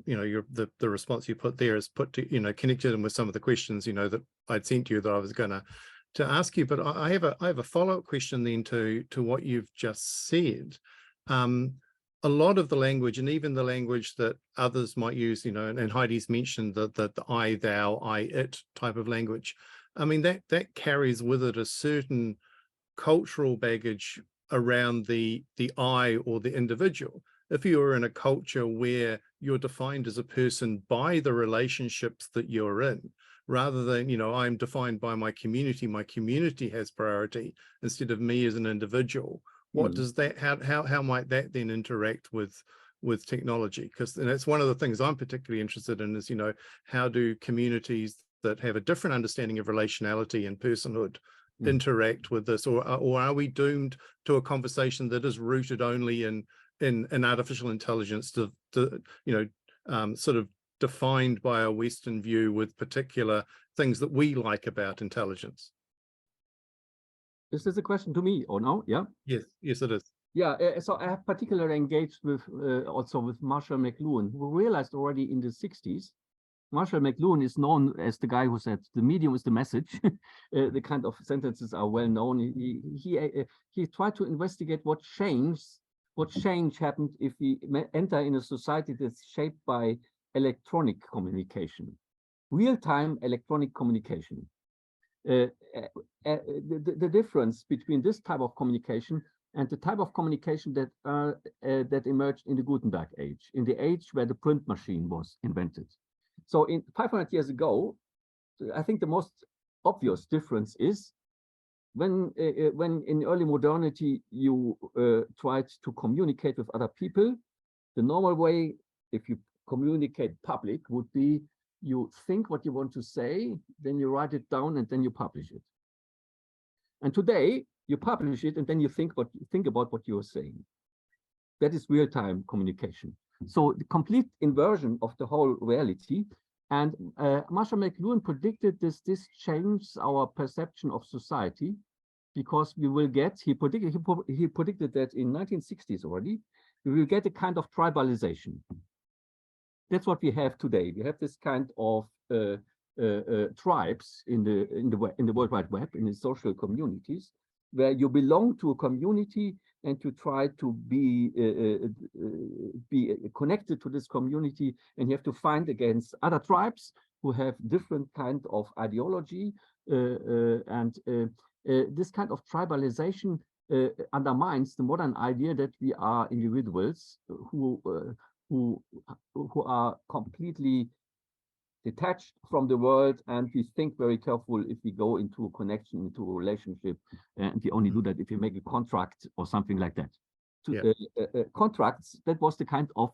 Speaker 1: you know, the response you put there is put to, you know, connected in with some of the questions, you know, that I'd sent you that I was going to ask you. But I have a follow-up question then to what you've just said. A lot of the language, and even the language that others might use, you know, and Heidi's mentioned the I, thou, I, it type of language. I mean, that carries with it a certain cultural baggage around the I or the individual. If you are in a culture where you're defined as a person by the relationships that you're in, rather than, you know, I'm defined by my community has priority instead of me as an individual. What does that, how might that then interact with technology? Because that's one of the things I'm particularly interested in is, you know, how do communities that have a different understanding of relationality and personhood interact with this, or are we doomed to a conversation that is rooted only in artificial intelligence to you know, sort of defined by a Western view with particular things that we like about intelligence?
Speaker 3: Is this a question to me or no? Yeah.
Speaker 1: Yes, it is.
Speaker 3: Yeah. So I have particularly engaged with also with Marshall McLuhan, who realized already in the 60s. Marshall McLuhan is known as the guy who said the medium is the message. The kind of sentences are well known. He tried to investigate what change happened if we enter in a society that's shaped by electronic communication, real-time electronic communication. The difference between this type of communication and the type of communication that emerged in the Gutenberg age, in the age where the print machine was invented. So in 500 years ago, I think the most obvious difference is when in early modernity you tried to communicate with other people, the normal way, if you communicate public, would be you think what you want to say, then you write it down, and then you publish it. And today you publish it, and then you think about what you are saying. That is real-time communication. So the complete inversion of the whole reality. And Marshall McLuhan predicted this changes our perception of society, because we will get, he predicted that in 1960s already, we will get a kind of tribalization. That's what we have today. We have this kind of tribes in the World Wide Web, in the social communities, where you belong to a community and to try to be connected to this community, and you have to fight against other tribes who have different kind of ideology, and this kind of tribalization undermines the modern idea that we are individuals who are completely detached from the world, and we think very careful if we go into a connection, into a relationship, and we only do that if we make a contract or something like that. Contracts, that was the kind of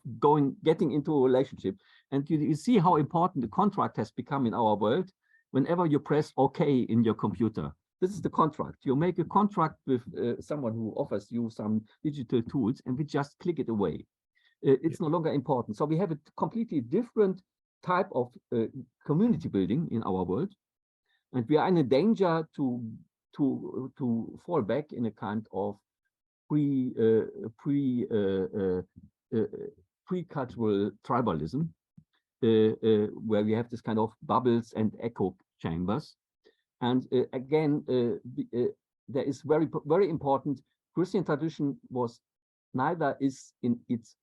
Speaker 3: getting into a relationship, and you see how important the contract has become in our world. Whenever you press OK in your computer, this is the contract. You make a contract with someone who offers you some digital tools, and we just click it away. It's no longer important. So we have a completely different type of community building in our world, and we are in a danger to fall back in a kind of pre-cultural tribalism, where we have this kind of bubbles and echo chambers. And again, there is very important. Christian tradition was neither is in its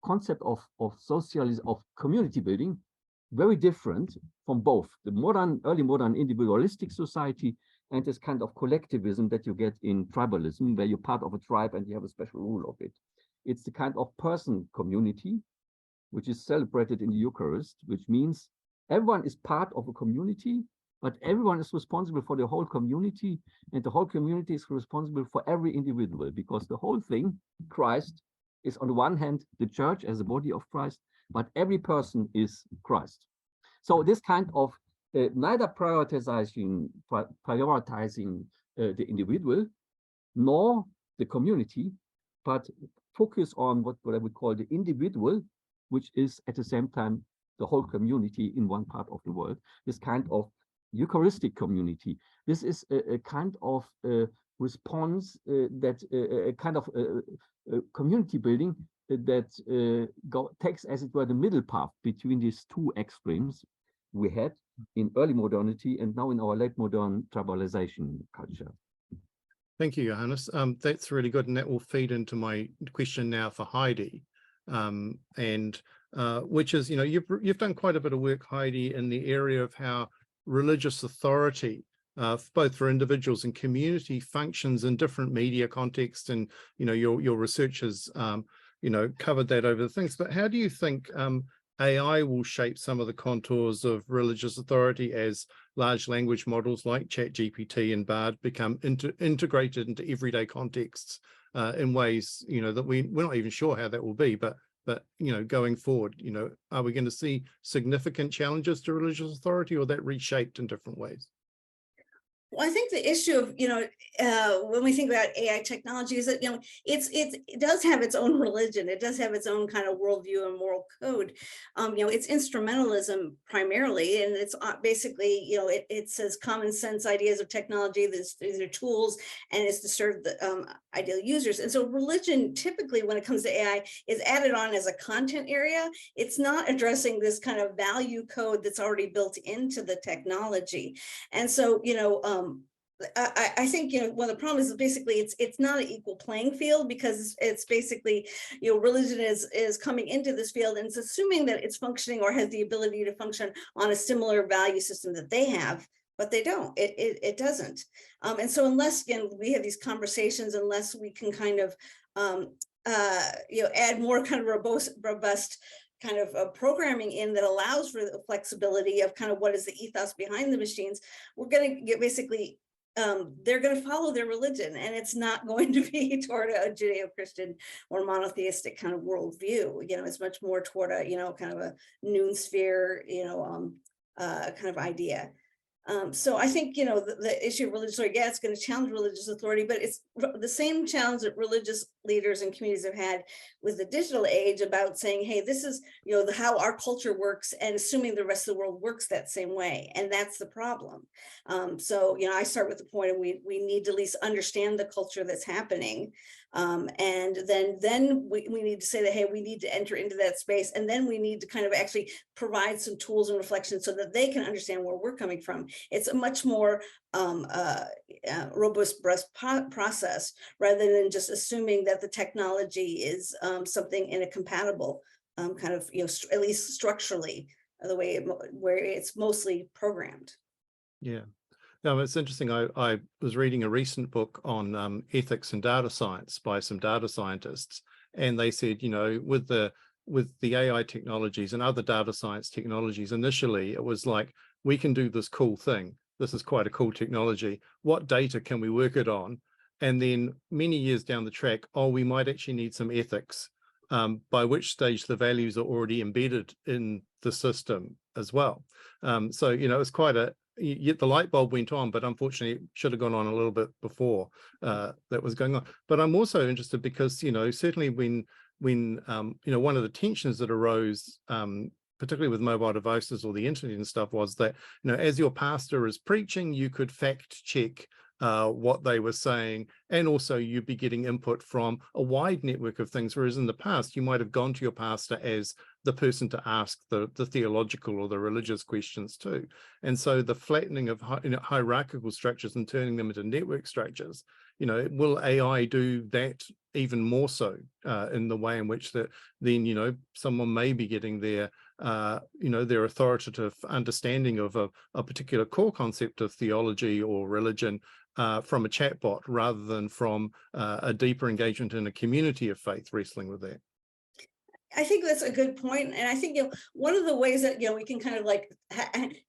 Speaker 3: concept of socialism, of community building, very different from both the early modern individualistic society and this kind of collectivism that you get in tribalism, where you're part of a tribe and you have a special rule of it. It's the kind of person community, which is celebrated in the Eucharist, which means everyone is part of a community, but everyone is responsible for the whole community, and the whole community is responsible for every individual, because the whole thing, Christ, is on the one hand the church as a body of Christ, but every person is Christ. So this kind of neither prioritizing the individual nor the community, but focus on what I would call the individual which is at the same time the whole community in one part of the world, this kind of Eucharistic community. This is a kind of response that a kind of community building that takes, as it were, the middle path between these two extremes we had in early modernity and now in our late modern tribalization culture.
Speaker 1: Thank you, Johannes. That's really good, and that will feed into my question now for Heidi, which is, you've done quite a bit of work, Heidi, in the area of how religious authority, both for individuals and community, functions in different media contexts, and your research has covered that over the things. But how do you think AI will shape some of the contours of religious authority as large language models like ChatGPT and Bard become integrated into everyday contexts in ways that we're not even sure how that will be, but going forward, are we going to see significant challenges to religious authority, or that reshaped in different ways?
Speaker 4: Well, I think the issue of, when we think about AI technology is that, it does have its own religion. It does have its own kind of worldview and moral code. It's instrumentalism primarily, and it's basically, it says common sense ideas of technology. These are tools, and it's to serve the ideal users. And so religion, typically, when it comes to AI, is added on as a content area. It's not addressing this kind of value code that's already built into the technology. And so, I think one of the problems is basically it's not an equal playing field, because it's basically religion is coming into this field and it's assuming that it's functioning or has the ability to function on a similar value system that they have, but they don't. It doesn't. And so unless we have these conversations, unless we can kind of add more kind of robust kind of programming in that allows for the flexibility of kind of what is the ethos behind the machines, we're going to get basically they're going to follow their religion, and it's not going to be toward a Judeo-Christian or monotheistic kind of worldview. It's much more toward a kind of a noon sphere kind of idea. So I think, the issue of religious authority, it's going to challenge religious authority, but it's the same challenge that religious leaders and communities have had with the digital age about saying, hey, this is, how our culture works, and assuming the rest of the world works that same way. And that's the problem. So, I start with the point of we need to at least understand the culture that's happening. And then we need to say that, hey, we need to enter into that space. And then we need to kind of actually provide some tools and reflections so that they can understand where we're coming from. It's a much more robust process, rather than just assuming that the technology is something incompatible, kind of, at least structurally, the way where it's mostly programmed. Yeah.
Speaker 1: No, it's interesting. I was reading a recent book on ethics and data science by some data scientists, and they said, with the AI technologies and other data science technologies, initially it was like, we can do this cool thing. This is quite a cool technology. What data can we work it on? And then many years down the track, we might actually need some ethics, by which stage the values are already embedded in the system as well. So, it's quite yet the light bulb went on, but unfortunately it should have gone on a little bit before that was going on. But I'm also interested because, certainly when one of the tensions that arose, particularly with mobile devices or the internet and stuff, was that, as your pastor is preaching, you could fact check what they were saying, and also you'd be getting input from a wide network of things, whereas in the past you might have gone to your pastor as the person to ask the theological or the religious questions too. And so the flattening of hierarchical structures and turning them into network structures, will AI do that even more so in the way in which that then someone may be getting their their authoritative understanding of a particular core concept of theology or religion from a chatbot, rather than from a deeper engagement in a community of faith wrestling with that?
Speaker 4: I think that's a good point. And I think, one of the ways that, we can kind of like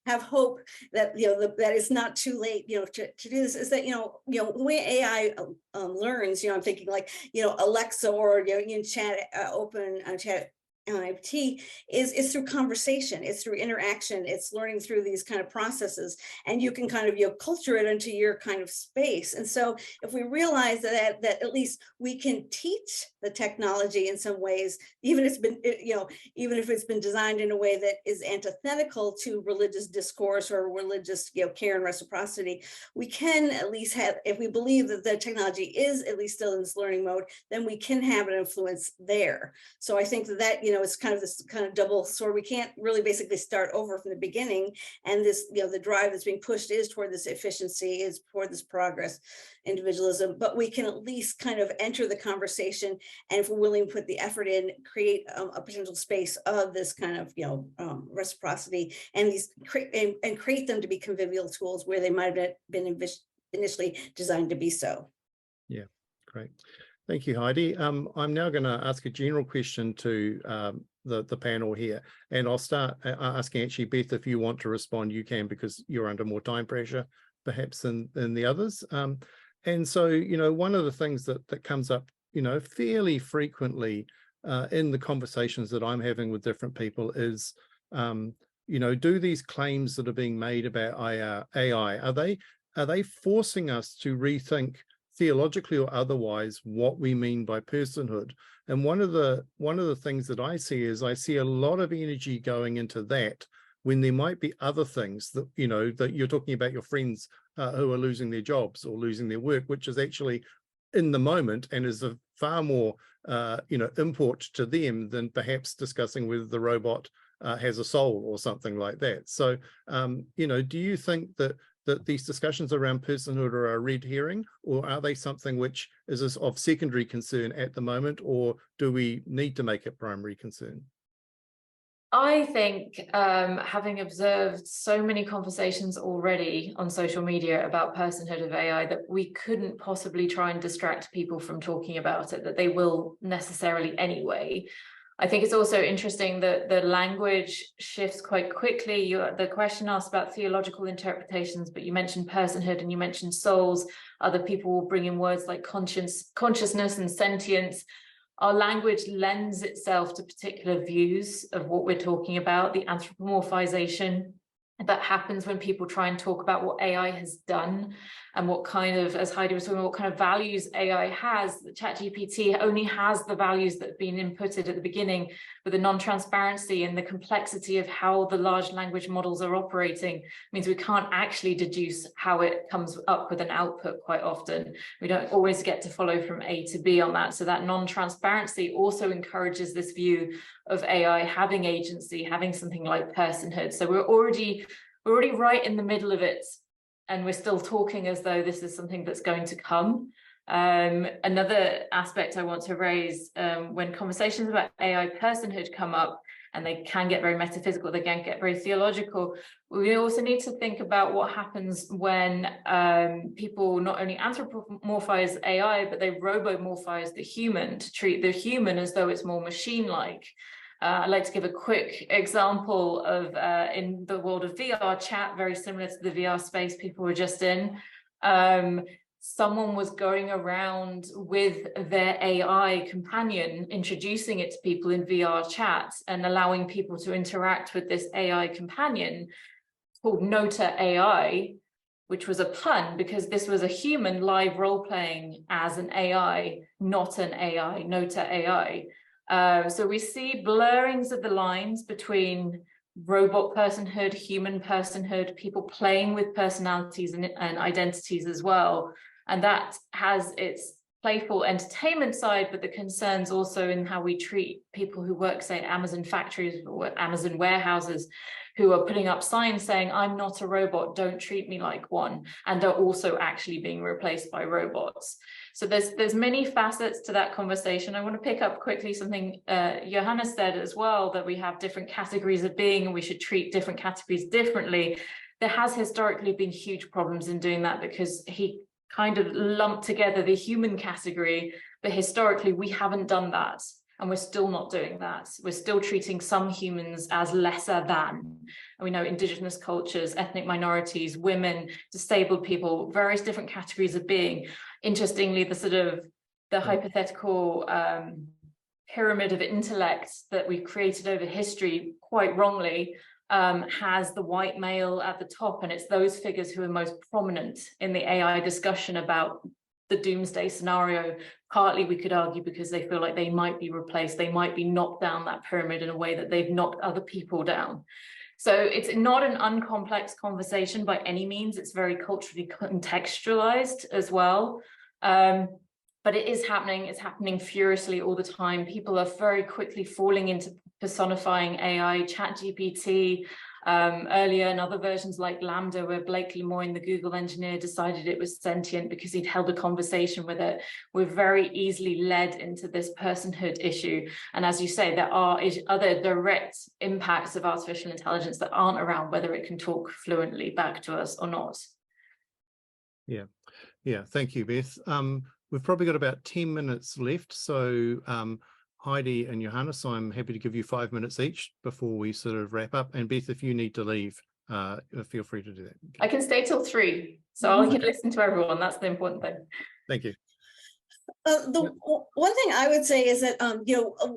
Speaker 4: have hope that, that it's not too late, to do this is that, the way AI learns, I'm thinking like, Alexa or, chat, open chat MIT is through conversation, it's through interaction, it's learning through these kind of processes, and you can kind of, you know, culture it into your kind of space. And so if we realize that at least we can teach the technology in some ways, even if it's been, you know, even if it's been designed in a way that is antithetical to religious discourse or religious, you know, care and reciprocity, we can at least have, if we believe that the technology is at least still in this learning mode, then we can have an influence there. So I think that, you know, it's kind of this kind of double sword. We can't really basically start over from the beginning. And this, you know, the drive that's being pushed is toward this efficiency, is toward this progress, individualism, but we can at least kind of enter the conversation. And if we're willing to put the effort in, create a potential space of this kind of, you know, reciprocity, and these and create them to be convivial tools where they might have been initially designed to be so.
Speaker 1: Yeah, great. Thank you, Heidi. I'm now going to ask a general question to the panel here, and I'll start asking actually, Beth, if you want to respond, you can, because you're under more time pressure, perhaps, than the others. And so, you know, one of the things that comes up, you know, fairly frequently in the conversations that I'm having with different people is, you know, do these claims that are being made about AI, are they forcing us to rethink theologically or otherwise what we mean by personhood? And one of the things that I see is, I see a lot of energy going into that when there might be other things that, you know, that you're talking about your friends who are losing their jobs or losing their work, which is actually in the moment and is of far more you know, import to them than perhaps discussing whether the robot has a soul or something like that. So you know, do you think that these discussions around personhood are a red herring, or are they something which is of secondary concern at the moment, or do we need to make it primary concern?
Speaker 2: I think, having observed so many conversations already on social media about personhood of AI, that we couldn't possibly try and distract people from talking about it, that they will necessarily anyway. I think it's also interesting that the language shifts quite quickly. The question asked about theological interpretations, but you mentioned personhood and you mentioned souls. Other people will bring in words like consciousness and sentience. Our language lends itself to particular views of what we're talking about, the anthropomorphization that happens when people try and talk about what AI has done and what kind of, as Heidi was talking about, what kind of values AI has. The ChatGPT only has the values that have been inputted at the beginning, but the non-transparency and the complexity of how the large language models are operating means we can't actually deduce how it comes up with an output quite often. We don't always get to follow from A to B on that. So that non-transparency also encourages this view of AI having agency, having something like personhood. So we're already right in the middle of it, and we're still talking as though this is something that's going to come. Another aspect I want to raise, when conversations about AI personhood come up, and they can get very metaphysical, they can get very theological, we also need to think about what happens when people not only anthropomorphize AI, but they robomorphize the human, to treat the human as though it's more machine-like. I'd like to give a quick example of in the world of VR chat, very similar to the VR space people were just in. Someone was going around with their AI companion, introducing it to people in VR chat and allowing people to interact with this AI companion called Nota AI, which was a pun because this was a human live role-playing as an AI, not an AI, Nota AI. So we see blurrings of the lines between robot personhood, human personhood, people playing with personalities and identities as well. And that has its playful entertainment side, but the concerns also in how we treat people who work, say, at Amazon factories or Amazon warehouses, who are putting up signs saying, I'm not a robot, don't treat me like one, and are also actually being replaced by robots. So there's many facets to that conversation. I want to pick up quickly something Johannes said as well, that we have different categories of being and we should treat different categories differently. There has historically been huge problems in doing that because he kind of lumped together the human category, but historically we haven't done that. And we're still not doing that. We're still treating some humans as lesser than. And we know indigenous cultures, ethnic minorities, women, disabled people, various different categories of being. Interestingly, the hypothetical pyramid of intellect that we've created over history, quite wrongly, has the white male at the top, and it's those figures who are most prominent in the AI discussion about the doomsday scenario. Partly, we could argue, because they feel like they might be replaced, they might be knocked down that pyramid in a way that they've knocked other people down. So it's not an uncomplex conversation by any means. It's very culturally contextualized as well. But it is happening. It's happening furiously all the time. People are very quickly falling into personifying AI. ChatGPT, earlier, and other versions like Lambda, where Blake Lemoine, the Google engineer, decided it was sentient because he'd held a conversation with it. We're very easily led into this personhood issue. And as you say, there are other direct impacts of artificial intelligence that aren't around, whether it can talk fluently back to us or not.
Speaker 1: Yeah, thank you, Beth. We've probably got about 10 minutes left. So Heidi and Johannes, I'm happy to give you 5 minutes each before we sort of wrap up. And Beth, if you need to leave, feel free to do that. Okay.
Speaker 2: I can stay till 3, so I can listen to everyone. That's the important thing.
Speaker 1: Thank you.
Speaker 4: The one thing I would say is that,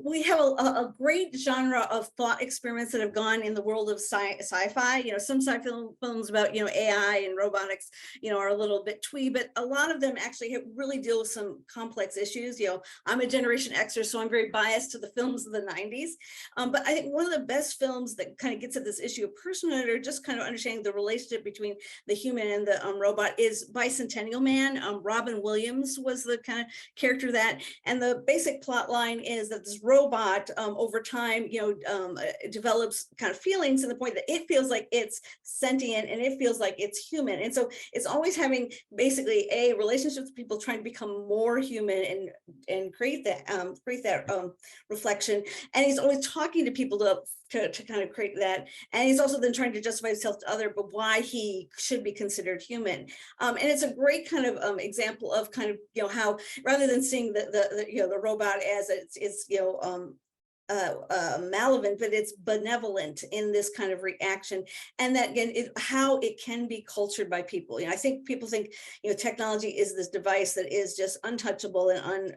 Speaker 4: we have a great genre of thought experiments that have gone in the world of sci-fi. Some sci-fi films about, AI and robotics, are a little bit twee, but a lot of them actually really deal with some complex issues. I'm a Generation Xer, so I'm very biased to the films of the 90s. But I think one of the best films that kind of gets at this issue of personhood, or just kind of understanding the relationship between the human and the robot, is Bicentennial Man. Robin Williams was the kind of character that, and the basic plot line is that this robot over time develops kind of feelings, to the point that it feels like it's sentient and it feels like it's human. And so it's always having basically relationships with people, trying to become more human and create that reflection. And he's always talking to people to kind of create that. And he's also then trying to justify himself to others, but why he should be considered human. And it's a great kind of example of kind of, how rather than seeing the robot as it's malevolent, but it's benevolent in this kind of reaction. And that, again, how it can be cultured by people. I think people think, technology is this device that is just untouchable and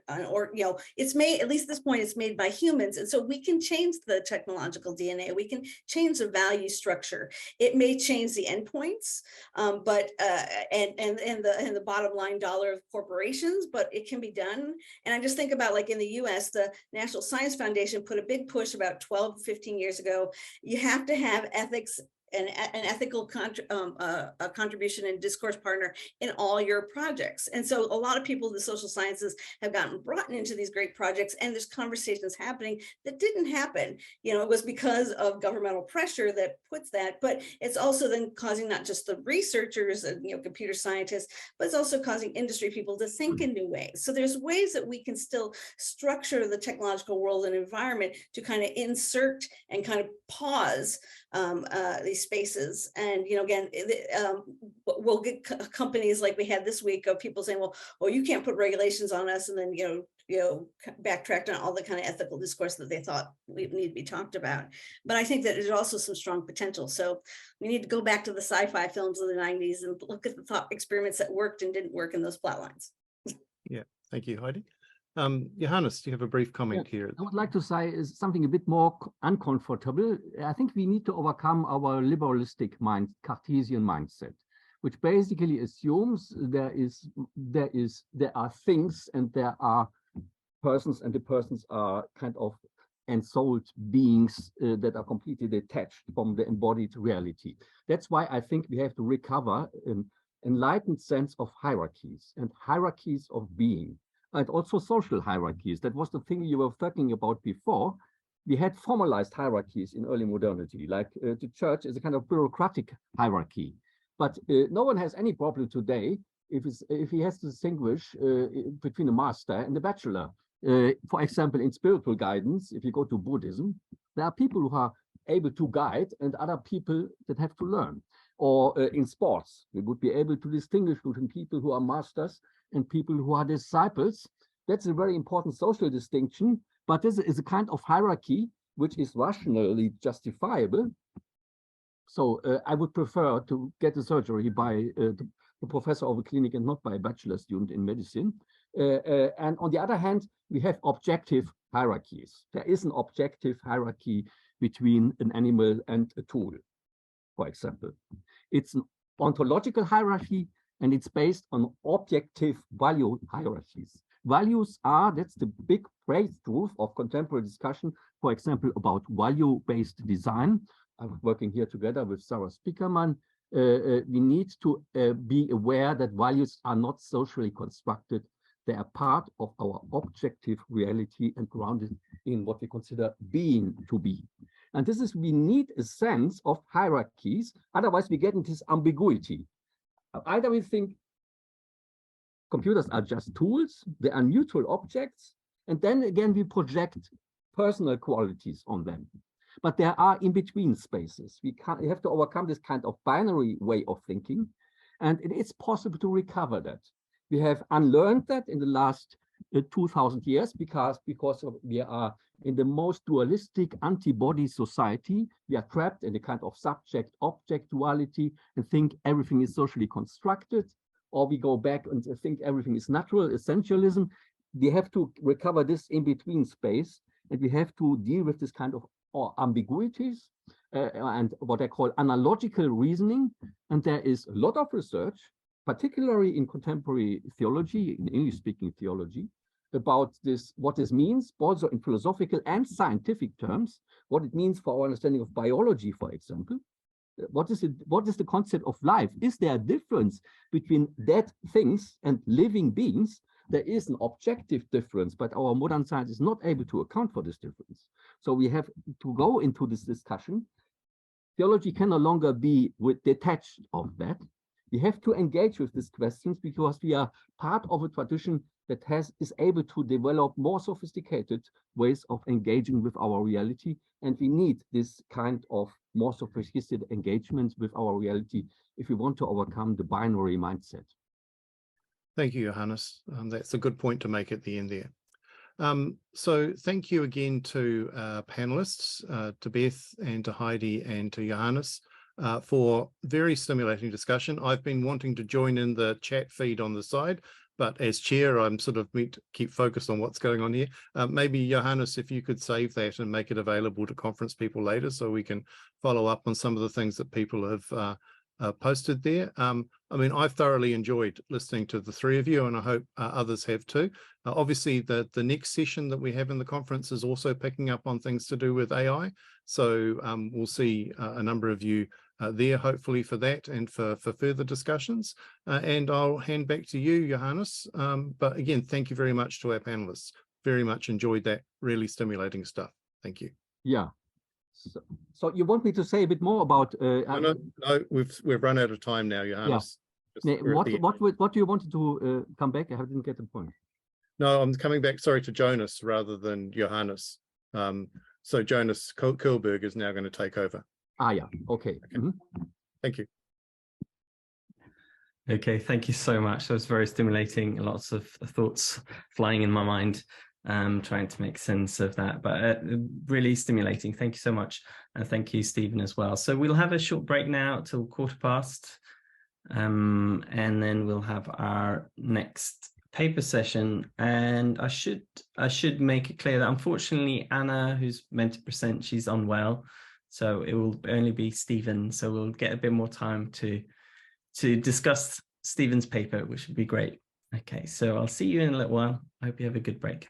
Speaker 4: it's made, at least at this point, it's made by humans. And so we can change the technological DNA. We can change the value structure. It may change the endpoints, but and the bottom line dollar of corporations, but it can be done. And I just think about, like, in the US, the National Science Foundation put a big push about 12, 15 years ago. You have to have ethics and an ethical contribution and discourse partner in all your projects. And so a lot of people in the social sciences have gotten brought into these great projects, and there's conversations happening that didn't happen. It was because of governmental pressure that puts that, but it's also then causing not just the researchers and computer scientists, but it's also causing industry people to think in new ways. So there's ways that we can still structure the technological world and environment to kind of insert and kind of pause these spaces. And again, we'll get companies like we had this week of people saying, well, you can't put regulations on us, and then backtracked on all the kind of ethical discourse that they thought we need to be talked about. But I think that there's also some strong potential. So we need to go back to the sci-fi films of the 90s and look at the thought experiments that worked and didn't work in those plot lines.
Speaker 1: Yeah, thank you, Heidi. Johannes, do you have a brief comment here?
Speaker 3: I would like to say is something a bit more uncomfortable. I think we need to overcome our liberalistic Cartesian mindset, which basically assumes there are things and there are persons, and the persons are kind of ensouled beings that are completely detached from the embodied reality. That's why I think we have to recover an enlightened sense of hierarchies and hierarchies of being. And also social hierarchies. That was the thing you were talking about before. We had formalized hierarchies in early modernity, like the church is a kind of bureaucratic hierarchy. But no one has any problem today if he has to distinguish between a master and a bachelor. For example, in spiritual guidance, if you go to Buddhism, there are people who are able to guide and other people that have to learn. Or in sports, we would be able to distinguish between people who are masters and people who are disciples. That's a very important social distinction, but this is a kind of hierarchy which is rationally justifiable. So I would prefer to get the surgery by the professor of a clinic and not by a bachelor student in medicine. And on the other hand, we have objective hierarchies. There is an objective hierarchy between an animal and a tool, for example. It's an ontological hierarchy, and it's based on objective value hierarchies. Values are, that's the big breakthrough of contemporary discussion, for example, about value-based design. I'm working here together with Sarah Spiekermann. We need to be aware that values are not socially constructed. They are part of our objective reality and grounded in what we consider being to be. And this is, we need a sense of hierarchies, otherwise we get into this ambiguity. Either we think computers are just tools, they are neutral objects, and then again we project personal qualities on them. But there are in-between spaces. We have to overcome this kind of binary way of thinking, and it is possible to recover that. We have unlearned that in the last 2000 years because we are in the most dualistic antibody society. We are trapped in a kind of subject-object duality and think everything is socially constructed, or we go back and think everything is natural, essentialism. We have to recover this in-between space, and we have to deal with this kind of ambiguities and what I call analogical reasoning. And there is a lot of research, particularly in contemporary theology, in English-speaking theology, about this, what this means, also in philosophical and scientific terms, what it means for our understanding of biology, for example. What is the concept of life? Is there a difference between dead things and living beings? There is an objective difference, but our modern science is not able to account for this difference. So we have to go into this discussion. Theology can no longer be detached of that. We have to engage with these questions because we are part of a tradition that is able to develop more sophisticated ways of engaging with our reality. And we need this kind of more sophisticated engagement with our reality if we want to overcome the binary mindset.
Speaker 1: Thank you, Johannes. That's a good point to make at the end there. So thank you again to panelists, to Beth and to Heidi and to Johannes for very stimulating discussion. I've been wanting to join in the chat feed on the side, but as chair, I'm sort of meant to keep focused on what's going on here. Maybe Johannes, if you could save that and make it available to conference people later so we can follow up on some of the things that people have posted there. I mean, I've thoroughly enjoyed listening to the three of you, and I hope others have too. Obviously, the next session that we have in the conference is also picking up on things to do with AI. So we'll see a number of you there, hopefully, for that and for further discussions. And I'll hand back to you, Johannes. But again, thank you very much to our panelists. Very much enjoyed that, really stimulating stuff. Thank you.
Speaker 3: Yeah. So you want me to say a bit more about?
Speaker 1: No, we've run out of time now, Johannes.
Speaker 3: Yeah. What do you want to come back? I didn't get the point.
Speaker 1: No, I'm coming back. Sorry, to Jonas rather than Johannes. So Jonas Kuhlberg is now going to take over.
Speaker 3: Ah, yeah. Okay. Mm-hmm.
Speaker 1: Thank you.
Speaker 5: Okay, thank you so much. That was very stimulating. Lots of thoughts flying in my mind. Trying to make sense of that, but really stimulating. Thank you so much. And thank you, Stephen, as well. So we'll have a short break now till 15:15, and then we'll have our next paper session. And I should make it clear that unfortunately Anna, who's meant to present, she's unwell. So it will only be Stephen. So we'll get a bit more time to discuss Stephen's paper, which would be great. Okay, so I'll see you in a little while. I hope you have a good break.